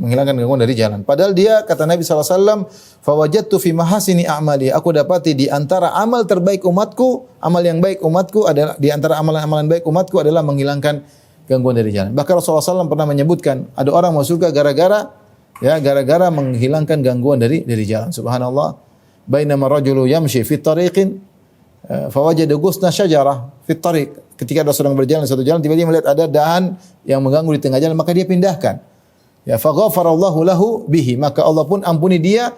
Menghilangkan gangguan dari jalan. Padahal dia, kata Nabi SAW, fawajadtu fi mahasini a'mali. Aku dapati di antara amal terbaik umatku, amal yang baik umatku adalah, di antara amalan-amalan baik umatku adalah menghilangkan gangguan dari jalan. Bahkan Rasulullah SAW pernah menyebutkan, ada orang masuk surga gara-gara menghilangkan gangguan dari jalan. Subhanallah. Bainama rajulu yamshi fi tariqin fawajada ghusna syajarah fi tariq. Ketika dia sedang berjalan di suatu jalan, tiba-tiba melihat ada dahan yang mengganggu di tengah jalan, maka dia pindahkan. Ya, faghafarallahu lahu bihi, maka Allah pun ampuni dia,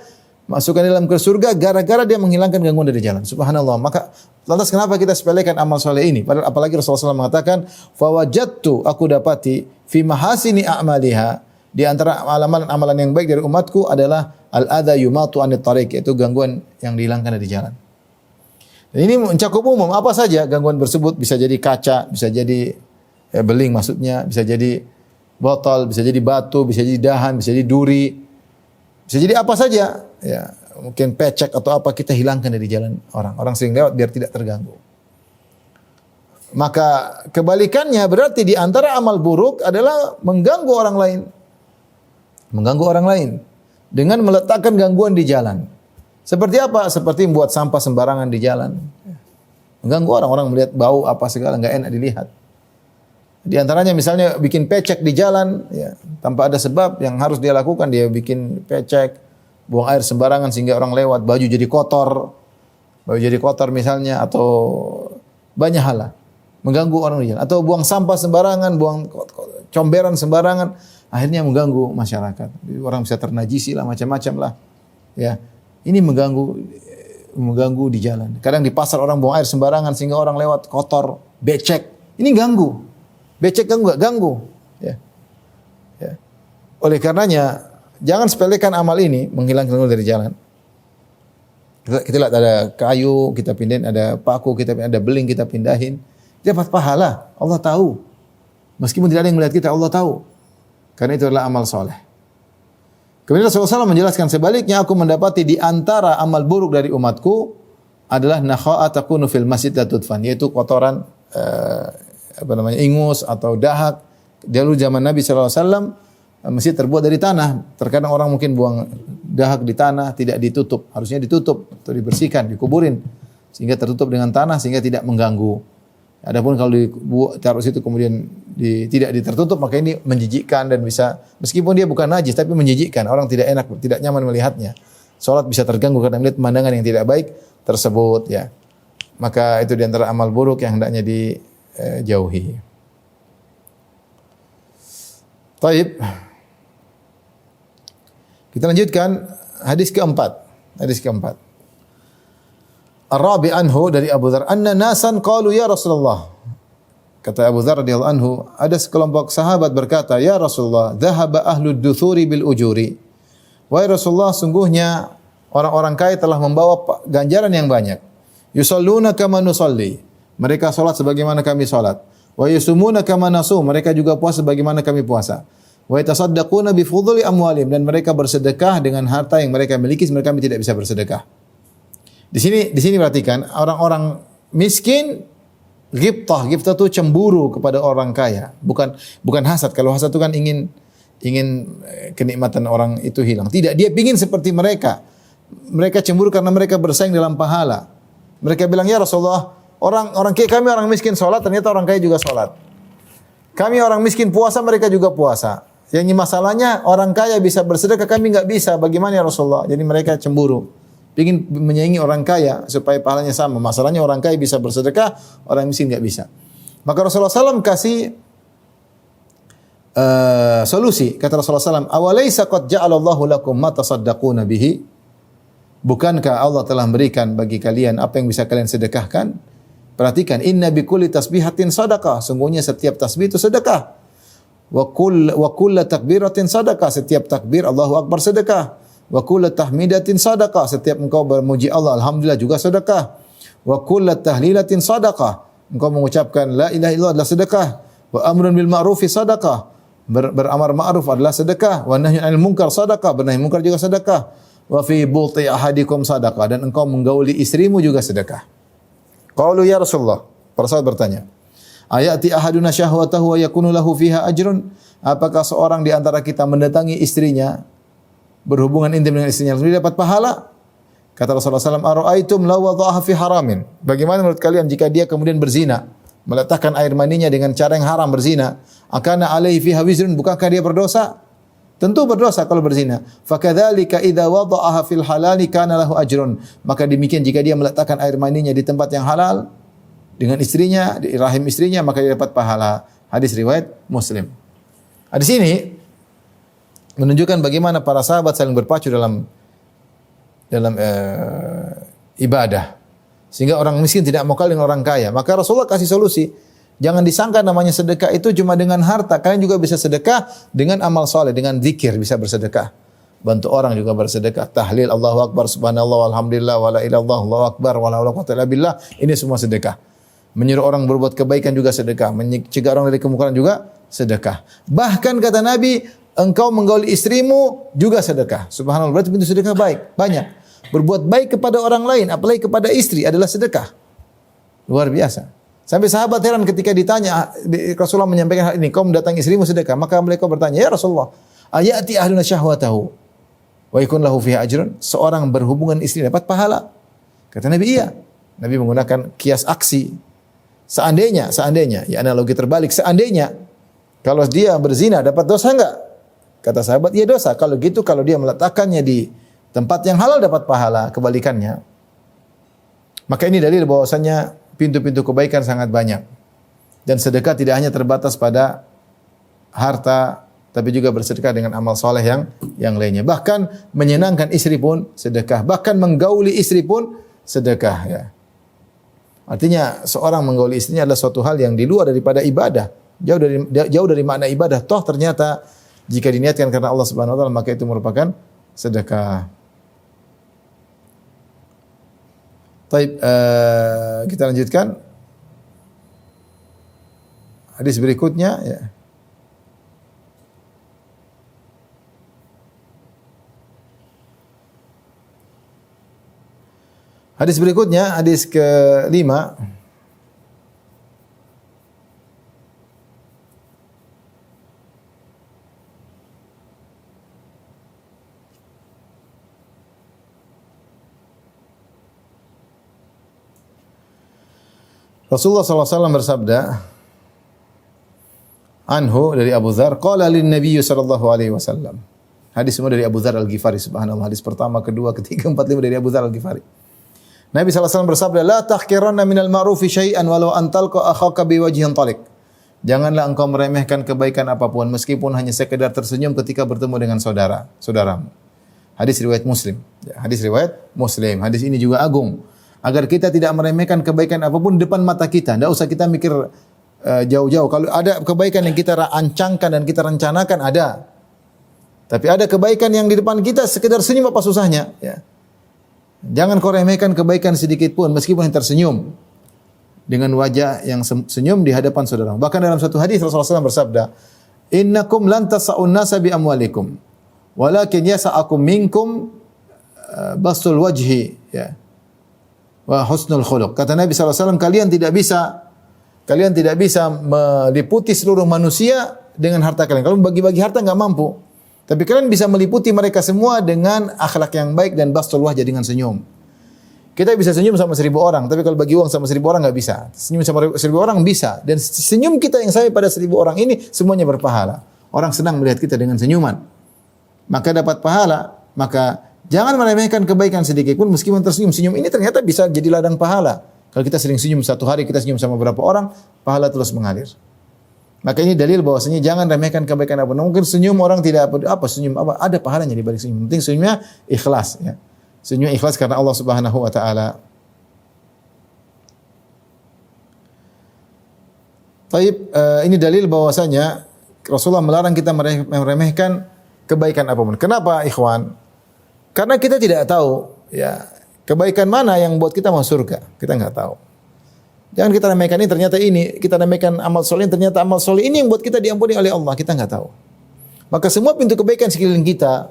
masukkan dalam ke surga gara-gara dia menghilangkan gangguan dari jalan. Subhanallah. Maka lantas kenapa kita sepelekan amal saleh ini? Padahal apalagi Rasulullah SAW mengatakan, fawajadtu, aku dapati fi mahasini a'maliha, di antara amalan yang baik dari umatku adalah al-adha yumatu anit tariq, yaitu gangguan yang dihilangkan dari jalan. Ini mencakup umum, apa saja gangguan tersebut, bisa jadi kaca, bisa jadi beling maksudnya, bisa jadi botol, bisa jadi batu, bisa jadi dahan, bisa jadi duri, bisa jadi apa saja. Ya, mungkin pecek atau apa kita hilangkan dari jalan orang. Orang sering lewat biar tidak terganggu. Maka kebalikannya berarti di antara amal buruk adalah mengganggu orang lain. Mengganggu orang lain dengan meletakkan gangguan di jalan. Seperti apa? Seperti membuat sampah sembarangan di jalan. Mengganggu orang melihat bau apa segala, enggak enak dilihat. Di antaranya misalnya bikin pecek di jalan, ya, tanpa ada sebab yang harus dia lakukan, dia bikin pecek, buang air sembarangan sehingga orang lewat, baju jadi kotor misalnya, atau banyak hal lah, mengganggu orang di jalan. Atau buang sampah sembarangan, buang comberan sembarangan, akhirnya mengganggu masyarakat. Orang bisa ternajisi lah, macam-macam lah. Ya, ini mengganggu di jalan. Kadang di pasar orang buang air sembarangan sehingga orang lewat kotor, becek. Ini ganggu. Becek ganggu. Ya. Ya. Oleh karenanya, jangan sepelekan amal ini, menghilangkan gangguan dari jalan. Kita lihat ada kayu, kita pindahin, ada paku, kita pindahin, ada beling, kita pindahin. Dapat pahala. Allah tahu. Meskipun tidak ada yang melihat kita, Allah tahu. Karena itu adalah amal soleh. Kemudian Rasulullah SAW menjelaskan sebaliknya, aku mendapati di antara amal buruk dari umatku adalah nakha'a takunu fil masjid la tudfan, yaitu kotoran ingus atau dahak. Dahulu zaman Nabi SAW masjid terbuat dari tanah. Terkadang orang mungkin buang dahak di tanah, tidak ditutup. Harusnya ditutup atau dibersihkan, dikuburin sehingga tertutup dengan tanah sehingga tidak mengganggu. Adapun kalau ditaruh situ kemudian tidak ditertutup, maka ini menjijikkan dan bisa, meskipun dia bukan najis tapi menjijikkan, orang tidak enak, tidak nyaman melihatnya. Salat bisa terganggu karena melihat pemandangan yang tidak baik tersebut, ya. Maka itu di antara amal buruk yang hendaknya dijauhi. Taib. Kita lanjutkan hadis keempat. Ar-Rabi anhu dari Abu Dzar, anna nasan qalu ya Rasulullah. Kata Abu Dzar radhiyallahu anhu, ada sekelompok sahabat berkata, "Ya Rasulullah, dhahaba ahlud duthuri bil ujuri." Wahai Rasulullah, sungguhnya orang-orang kaya telah membawa ganjaran yang banyak. Yusalluna kama nusalli. Mereka salat sebagaimana kami salat. Wa yusumuna kama nasum. Mereka juga puasa sebagaimana kami puasa. Wa yatasaddaquna bi fuduli amwalim, dan mereka bersedekah dengan harta yang mereka miliki, mereka tidak bisa bersedekah. Di sini perhatikan, orang-orang miskin ghibtah itu cemburu kepada orang kaya, bukan hasad. Kalau hasad itu kan ingin kenikmatan orang itu hilang. Tidak, dia ingin seperti mereka. Mereka cemburu karena mereka bersaing dalam pahala. Mereka bilang, "Ya Rasulullah, orang kaya kami orang miskin salat, ternyata orang kaya juga salat. Kami orang miskin puasa, mereka juga puasa. Yang masalahnya orang kaya bisa bersedekah, kami enggak bisa. Bagaimana ya Rasulullah?" Jadi mereka cemburu. Ingin menyaingi orang kaya supaya pahalanya sama. Masalahnya orang kaya bisa bersedekah, orang miskin enggak bisa. Maka Rasulullah SAW kasih solusi. Kata Rasulullah SAW, "Awalaysa qad ja'alallahu lakum ma tasaddaquna bihi?" Bukankah Allah telah memberikan bagi kalian apa yang bisa kalian sedekahkan? Perhatikan, inna bi kulli tasbihatin sadaqah. Sungguhnya setiap tasbih itu sedekah. Wa kullu takbiratin sadaqah. Setiap takbir Allahu Akbar sedekah. Wa kullu tahmidatin sadaqah. Setiap engkau bermuji Allah, alhamdulillah, juga sedekah. Wa kullu tahlilatin sadaqah. Engkau mengucapkan la ilaha illallah adalah sedekah. Wa amrun bil ma'rufi sadaqah. Beramar ma'ruf adalah sedekah. Wa nahyun 'anil munkar sadaqah. Bernahi munkar juga sedekah. Wa fi bulti ahadikum sadaqah. Dan engkau menggauli istrimu juga sedekah. Qalu ya Rasulullah. Para sahabat bertanya, ayati ahaduna syahwatahu wa yakunu lahu fiha ajrun? Apakah seorang di antara kita mendatangi istrinya, berhubungan intim dengan istrinya, lalu dapat pahala? Kata Rasulullah SAW, ara'aitum law wada'aha fi haramin? Bagaimana menurut kalian jika dia kemudian berzina, meletakkan air maninya dengan cara yang haram, berzina? Akana alaihi fiha wizrun? Bukankah dia berdosa? Tentu berdosa kalau berzina. Fakadzalika idza wada'aha fil halali kana lahu ajrun. Maka demikian jika dia meletakkan air maninya di tempat yang halal dengan istrinya, di rahim istrinya, maka dia dapat pahala. Hadis riwayat Muslim. Di sini menunjukkan bagaimana para sahabat saling berpacu dalam ibadah. Sehingga orang miskin tidak mau kalah dengan orang kaya. Maka Rasulullah kasih solusi. Jangan disangka namanya sedekah itu cuma dengan harta. Kalian juga bisa sedekah dengan amal soleh, dengan zikir bisa bersedekah. bantu orang juga bersedekah, tahlil Allahu akbar subhanallah walhamdulillah wala ilaha illallah Allahu akbar wala haula wala quwwata illa billah, ini semua sedekah. Menyuruh orang berbuat kebaikan juga sedekah, mencegah orang dari kemungkaran juga sedekah. Bahkan kata Nabi, engkau menggauli istrimu juga sedekah. Subhanallah, berarti pintu sedekah baik, banyak. Berbuat baik kepada orang lain, apalagi kepada istri adalah sedekah. Luar biasa. Sampai sahabat heran ketika ditanya, Rasulullah menyampaikan hal ini, kau mendatangi istrimu sedekah. Maka mereka bertanya, ya Rasulullah, ayati ahluna syahwatahu wa yakun lahu fiha ajrun? Seorang berhubungan istri dapat pahala? Kata Nabi, iya. Nabi menggunakan kias aksi. Seandainya, ya analogi terbalik, seandainya kalau dia berzina dapat dosa enggak? Kata sahabat, iya dosa. Kalau gitu, kalau dia meletakkannya di tempat yang halal dapat pahala, kebalikannya. Maka ini dalil bahwasanya pintu-pintu kebaikan sangat banyak. Dan sedekah tidak hanya terbatas pada harta, tapi juga bersedekah dengan amal soleh yang lainnya. Bahkan menyenangkan istri pun sedekah. Bahkan menggauli istri pun sedekah. Ya. Artinya seorang menggauli istrinya adalah suatu hal yang di luar daripada ibadah. Jauh dari makna ibadah. Toh ternyata jika diniatkan karena Allah Subhanahu wa taala maka itu merupakan sedekah. Baik, kita lanjutkan. Hadis berikutnya ya. Hadis berikutnya, hadis ke-5. Rasulullah SAW bersabda, anhu dari Abu Dzar, qala lin Nabi sallallahu alaihi wasallam. Hadis semua dari Abu Dzar Al-Ghifari, subhanallah. Hadis pertama, kedua, ketiga, empat, lima dari Abu Dzar Al-Ghifari. Nabi SAW bersabda, la tahqiranna minal ma'rufi syai'an walau an talqa akhaka biwajhin talik. Janganlah engkau meremehkan kebaikan apapun meskipun hanya sekedar tersenyum ketika bertemu dengan saudaramu. Hadis riwayat Muslim. Ya, hadis riwayat Muslim. Hadis ini juga agung. Agar kita tidak meremehkan kebaikan apapun depan mata kita. Tidak usah kita mikir jauh-jauh. Kalau ada kebaikan yang kita ancangkan dan kita rencanakan, ada. Tapi ada kebaikan yang di depan kita sekedar senyum apa susahnya. Ya. Jangan kau remehkan kebaikan sedikit pun meskipun yang tersenyum dengan wajah yang senyum di hadapan saudara. Bahkan dalam satu hadis Rasulullah SAW bersabda, "Innakum lan tasa'un nasa bi amwalikum, walakin yasa'akum minkum bastul wajhi ya wa husnul khuluq." Kata Nabi SAW, kalian tidak bisa meliputi seluruh manusia dengan harta kalian. Kalau bagi-bagi harta enggak mampu. Tapi kalian bisa meliputi mereka semua dengan akhlak yang baik dan bastul wajah dengan senyum. Kita bisa senyum sama 1.000 orang, tapi kalau bagi uang sama 1.000 orang nggak bisa. Senyum sama 1.000 orang bisa. Dan senyum kita yang sampai pada 1.000 orang ini semuanya berpahala. Orang senang melihat kita dengan senyuman. Maka dapat pahala. Maka jangan meremehkan kebaikan sedikit pun meskipun tersenyum. Senyum ini ternyata bisa jadi ladang pahala. Kalau kita sering senyum satu hari, kita senyum sama beberapa orang, pahala terus mengalir. Maka ini dalil bahwasanya jangan remehkan kebaikan apa. Mungkin senyum orang tidak apa senyum apa, ada pahalanya di balik senyum. Penting senyumnya ikhlas ya. Senyum ikhlas karena Allah Subhanahu wa taala. Taib, ini dalil bahwasanya Rasulullah melarang kita meremehkan kebaikan apapun. Kenapa ikhwan? Karena kita tidak tahu ya kebaikan mana yang buat kita masuk surga. Kita enggak tahu. Jangan kita remehkan ini, ternyata ini. Kita remehkan amal soleh, ternyata amal soleh ini yang buat kita diampuni oleh Allah. Kita enggak tahu. Maka semua pintu kebaikan sekeliling kita,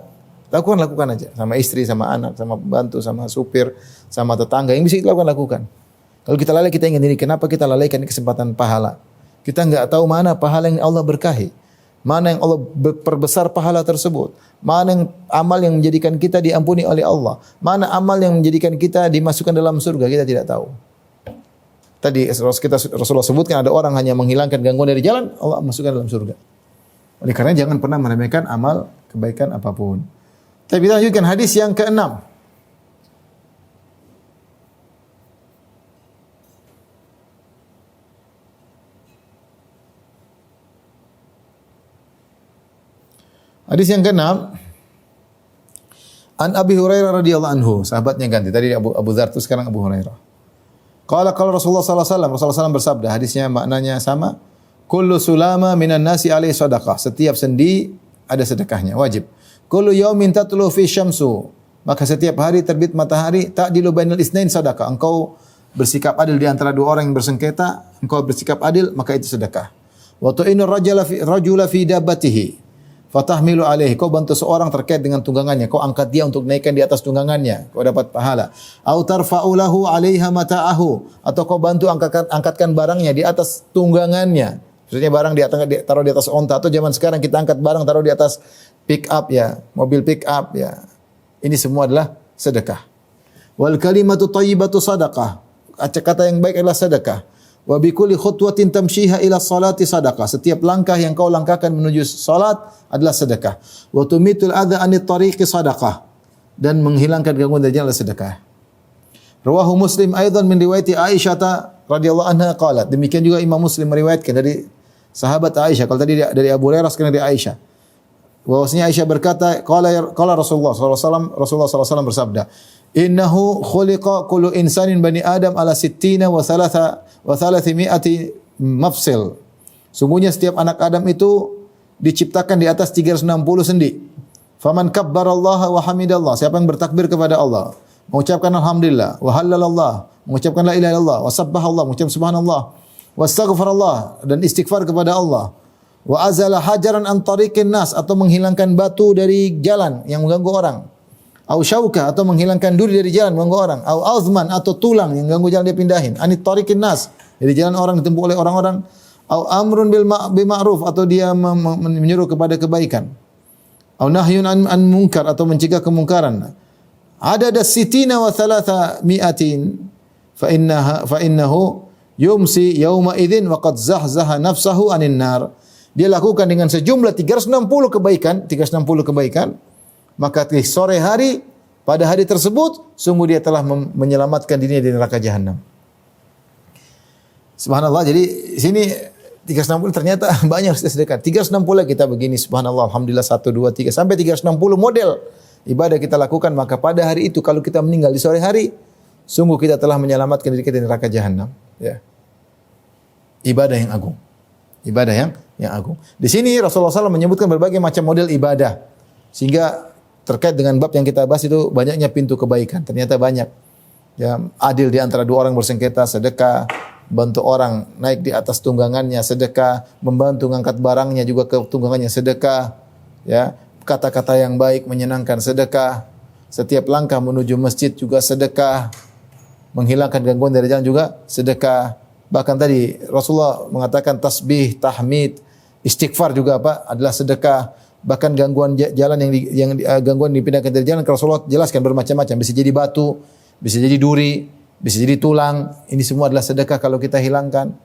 lakukan aja. Sama istri, sama anak, sama pembantu, sama supir, sama tetangga. Yang bisa kita lakukan. Kalau kita lalai, kita ingin ini. Kenapa kita lalaikan kesempatan pahala? Kita enggak tahu mana pahala yang Allah berkahi. Mana yang Allah perbesar pahala tersebut. Mana yang amal yang menjadikan kita diampuni oleh Allah. Mana amal yang menjadikan kita dimasukkan dalam surga. Kita tidak tahu. Tadi Rasulullah sebutkan ada orang hanya menghilangkan gangguan dari jalan, Allah masukkan dalam surga. Oleh karena jangan pernah meremehkan amal kebaikan apapun. Tapi kita lanjutkan hadis yang ke-6. Hadis yang ke-6. An Abi Hurairah radhiyallahu anhu, sahabatnya ganti. Tadi Abu Dzar, itu sekarang Abu Hurairah. Kalau Rasulullah SAW bersabda, hadisnya maknanya sama. Kullu sulama minan nasi alaihi sadaqah. Setiap sendi ada sedekahnya, wajib. kullu yaumin tatlu fi syamsu, maka setiap hari terbit matahari, ta'dilu bainal isnain sadaqah. Engkau bersikap adil di antara dua orang yang bersengketa, engkau bersikap adil, maka itu sedekah. Wa tu'inu rajula fi dabbatihi fatahmilu alaihi, kau bantu seorang terkait dengan tunggangannya, kau angkat dia untuk naikkan di atas tunggangannya, kau dapat pahala. Au tarfa'u lahu 'alaiha mata'ahu, atau kau bantu angkatkan barangnya di atas tunggangannya. Maksudnya barang taruh di atas onta, atau zaman sekarang kita angkat barang taruh di atas pick up ya, mobil pick up ya. Ini semua adalah sedekah. Wal kalimatu thayyibatu sadaqah, kata yang baik adalah sedekah. Wa bi kulli khutwatin tamshiha ila salati sadaqah, setiap langkah yang kau langkahkan menuju salat adalah sedekah. Wa tumitul adza anit tariqi sadaqah, dan menghilangkan gangguan dari jalan adalah sedekah. Rawahu Muslim aidan min riwayati Aisyah radhiyallahu anha qalat, demikian juga Imam Muslim meriwayatkan dari sahabat Aisyah, kalau tadi dari Abu Hurairah, sekarang dari Aisyah. Bahwasanya Aisyah berkata, qala Rasulullah sallallahu alaihi wasallam bersabda, innahu khuliqa kullu insanin bani Adam ala sittina wa thalathimi'ati mafsil. Sungguhnya setiap anak Adam itu diciptakan di atas 360 sendi. Faman kabbarallaha wa hamidallah, siapa yang bertakbir kepada Allah, mengucapkan alhamdulillah, wa hallalallah, mengucapkan la ilaha illallah, wa sabbahallah, mengucapkan subhanallah, wa astaghfarallah, dan istighfar kepada Allah, wa azala hajaran an tariqin nas, atau menghilangkan batu dari jalan yang mengganggu orang, au syauka, atau menghilangkan duri dari jalan mengganggu orang, au azman, atau tulang yang mengganggu jalan dia pindahin, anit tariqin nas, dari jalan orang ditempuh oleh orang-orang, au amrun bil ma'ruf, atau dia menyuruh kepada kebaikan, au nahyun an munkar, atau mencegah kemungkaran. Adada sitina wa thalatha mi'atin fa innahu yumsi yawma idzin wa qad zahzaha nafsahu anin nar. Dia lakukan dengan sejumlah 360 kebaikan, maka di sore hari pada hari tersebut sungguh dia telah menyelamatkan dirinya dari neraka jahanam. Subhanallah, jadi sini 360 ternyata banyak sedekah. 360 kita begini, subhanallah, alhamdulillah, 1 2 3 sampai 360 model ibadah kita lakukan, maka pada hari itu kalau kita meninggal di sore hari, sungguh kita telah menyelamatkan diri kita dari neraka jahanam, ya. Ibadah yang agung. Ibadah yang agung. Di sini Rasulullah SAW menyebutkan berbagai macam model ibadah, sehingga terkait dengan bab yang kita bahas itu banyaknya pintu kebaikan. Ternyata banyak. Ya, adil di antara dua orang bersengketa, sedekah, bantu orang naik di atas tunggangannya, sedekah, membantu mengangkat barangnya juga ke tunggangannya, sedekah. Ya, kata-kata yang baik menyenangkan, sedekah. Setiap langkah menuju masjid juga sedekah. Menghilangkan gangguan dari jalan juga sedekah. Bahkan tadi Rasulullah mengatakan tasbih, tahmid, istighfar juga adalah sedekah. Bahkan gangguan jalan yang gangguan dipindahkan dari jalan, Rasulullah jelaskan bermacam-macam. Bisa jadi batu, bisa jadi duri, bisa jadi tulang. Ini semua adalah sedekah kalau kita hilangkan.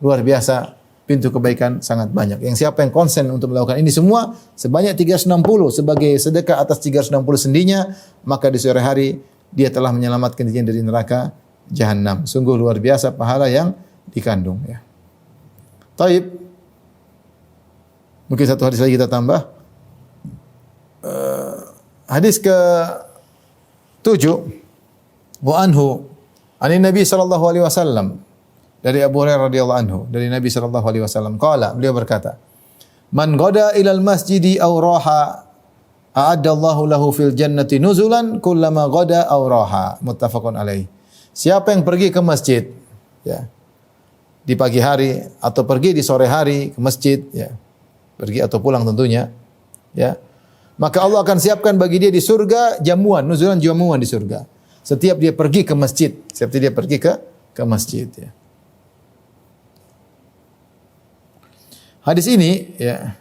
Luar biasa, pintu kebaikan sangat banyak. Yang siapa yang konsen untuk melakukan ini semua sebanyak 360 sebagai sedekah atas 360 sendinya, maka di sore hari dia telah menyelamatkan dirinya dari neraka jahanam. Sungguh luar biasa pahala yang dikandung, ya. Taib. Mungkin satu hadis lagi kita tambah. Hadis ke-7, wa anhu ani Nabi sallallahu alaihi wasallam, dari Abu Hurairah radhiyallahu anhu, dari Nabi sallallahu alaihi wasallam, qala, beliau berkata, man ghada ilal masjidi aw raha a'addallahu lahu fil jannati nuzulan kullama ghada aw raha, muttafaqun alaih. Siapa yang pergi ke masjid, ya, di pagi hari atau pergi di sore hari ke masjid, ya, pergi atau pulang tentunya, ya, maka Allah akan siapkan bagi dia di surga jamuan, nuzulan jamuan di surga. Setiap dia pergi ke masjid, setiap dia pergi ke masjid, ya. Hadis ini, ya,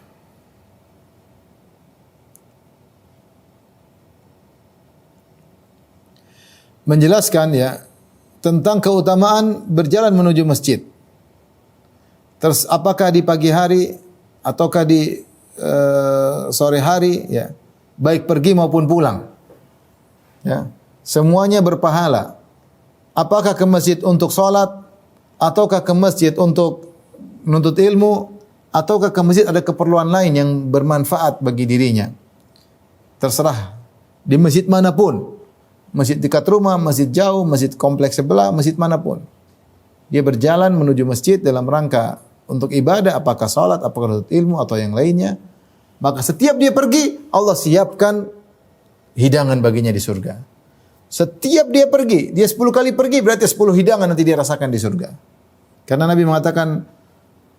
menjelaskan, ya, tentang keutamaan berjalan menuju masjid. Terus apakah di pagi hari ataukah di sore hari, ya, baik pergi maupun pulang, ya, semuanya berpahala. Apakah ke masjid untuk sholat, ataukah ke masjid untuk menuntut ilmu, ataukah ke masjid ada keperluan lain yang bermanfaat bagi dirinya. Terserah, di masjid manapun. Masjid dekat rumah, masjid jauh, masjid kompleks sebelah, masjid manapun. Dia berjalan menuju masjid dalam rangka untuk ibadah, apakah salat, apakah menuntut ilmu atau yang lainnya, maka setiap dia pergi, Allah siapkan hidangan baginya di surga. Setiap dia pergi, dia 10 kali pergi, berarti 10 hidangan nanti dia rasakan di surga. Karena Nabi mengatakan,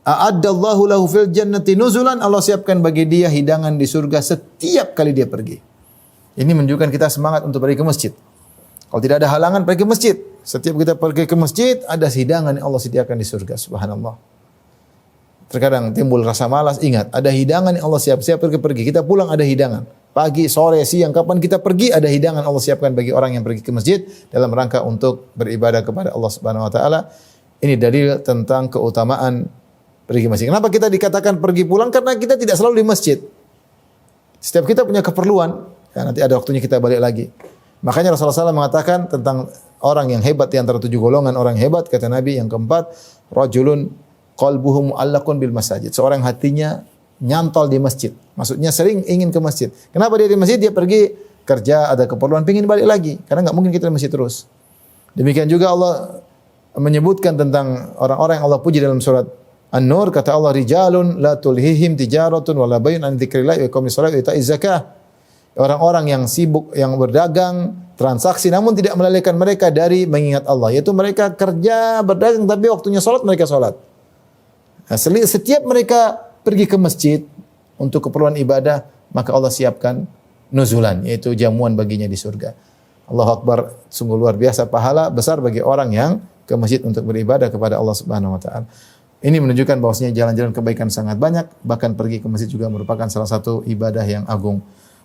a'addallahu lahu fil jannati nuzulan, Allah siapkan bagi dia hidangan di surga setiap kali dia pergi. Ini menunjukkan kita semangat untuk pergi ke masjid. Kalau tidak ada halangan, pergi ke masjid. Setiap kita pergi ke masjid, ada hidangan yang Allah sediakan di surga. Subhanallah. Terkadang timbul rasa malas, ingat, ada hidangan yang Allah siap pergi. Kita pulang ada hidangan. Pagi, sore, siang, kapan kita pergi, ada hidangan Allah siapkan bagi orang yang pergi ke masjid dalam rangka untuk beribadah kepada Allah Subhanahu wa taala. Ini dalil tentang keutamaan pergi ke masjid. Kenapa kita dikatakan pergi pulang? Karena kita tidak selalu di masjid. Setiap kita punya keperluan, ya, nanti ada waktunya kita balik lagi. Makanya Rasulullah SAW mengatakan tentang orang yang hebat di antara 7 golongan orang hebat, kata Nabi yang keempat, rajulun qalbuhu mu'allaqun bil masajid. Seorang hatinya nyantol di masjid. Maksudnya sering ingin ke masjid. Kenapa dia di masjid? Dia pergi kerja, ada keperluan, ingin balik lagi. Karena enggak mungkin kita di masjid terus. Demikian juga Allah menyebutkan tentang orang-orang yang Allah puji dalam surat An-Nur, kata Allah, rijalun la tulhihim tijaratun wala bay'un an dzikrillah wa iqamis shalah wa ita'iz zakah. Orang-orang yang sibuk, yang berdagang, transaksi, namun tidak melalaikan mereka dari mengingat Allah. Yaitu mereka kerja, berdagang, tapi waktunya sholat, mereka sholat. Nah, setiap mereka pergi ke masjid untuk keperluan ibadah, maka Allah siapkan nuzulan, yaitu jamuan baginya di surga. Allahu Akbar, sungguh luar biasa pahala besar bagi orang yang ke masjid untuk beribadah kepada Allah Subhanahu wa taala. Ini menunjukkan bahwasanya jalan-jalan kebaikan sangat banyak, bahkan pergi ke masjid juga merupakan salah satu ibadah yang agung.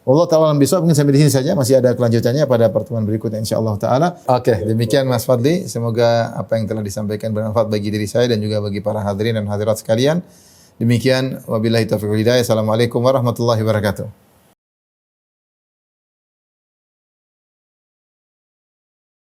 Allah Ta'ala besok mungkin sampai di sini saja, masih ada kelanjutannya pada pertemuan berikutnya insyaallah taala. Oke, demikian Mas Fadli, semoga apa yang telah disampaikan bermanfaat bagi diri saya dan juga bagi para hadirin dan hadirat sekalian. Demikian wabillahi taufiq wal hidayah. Assalamualaikum warahmatullahi wabarakatuh.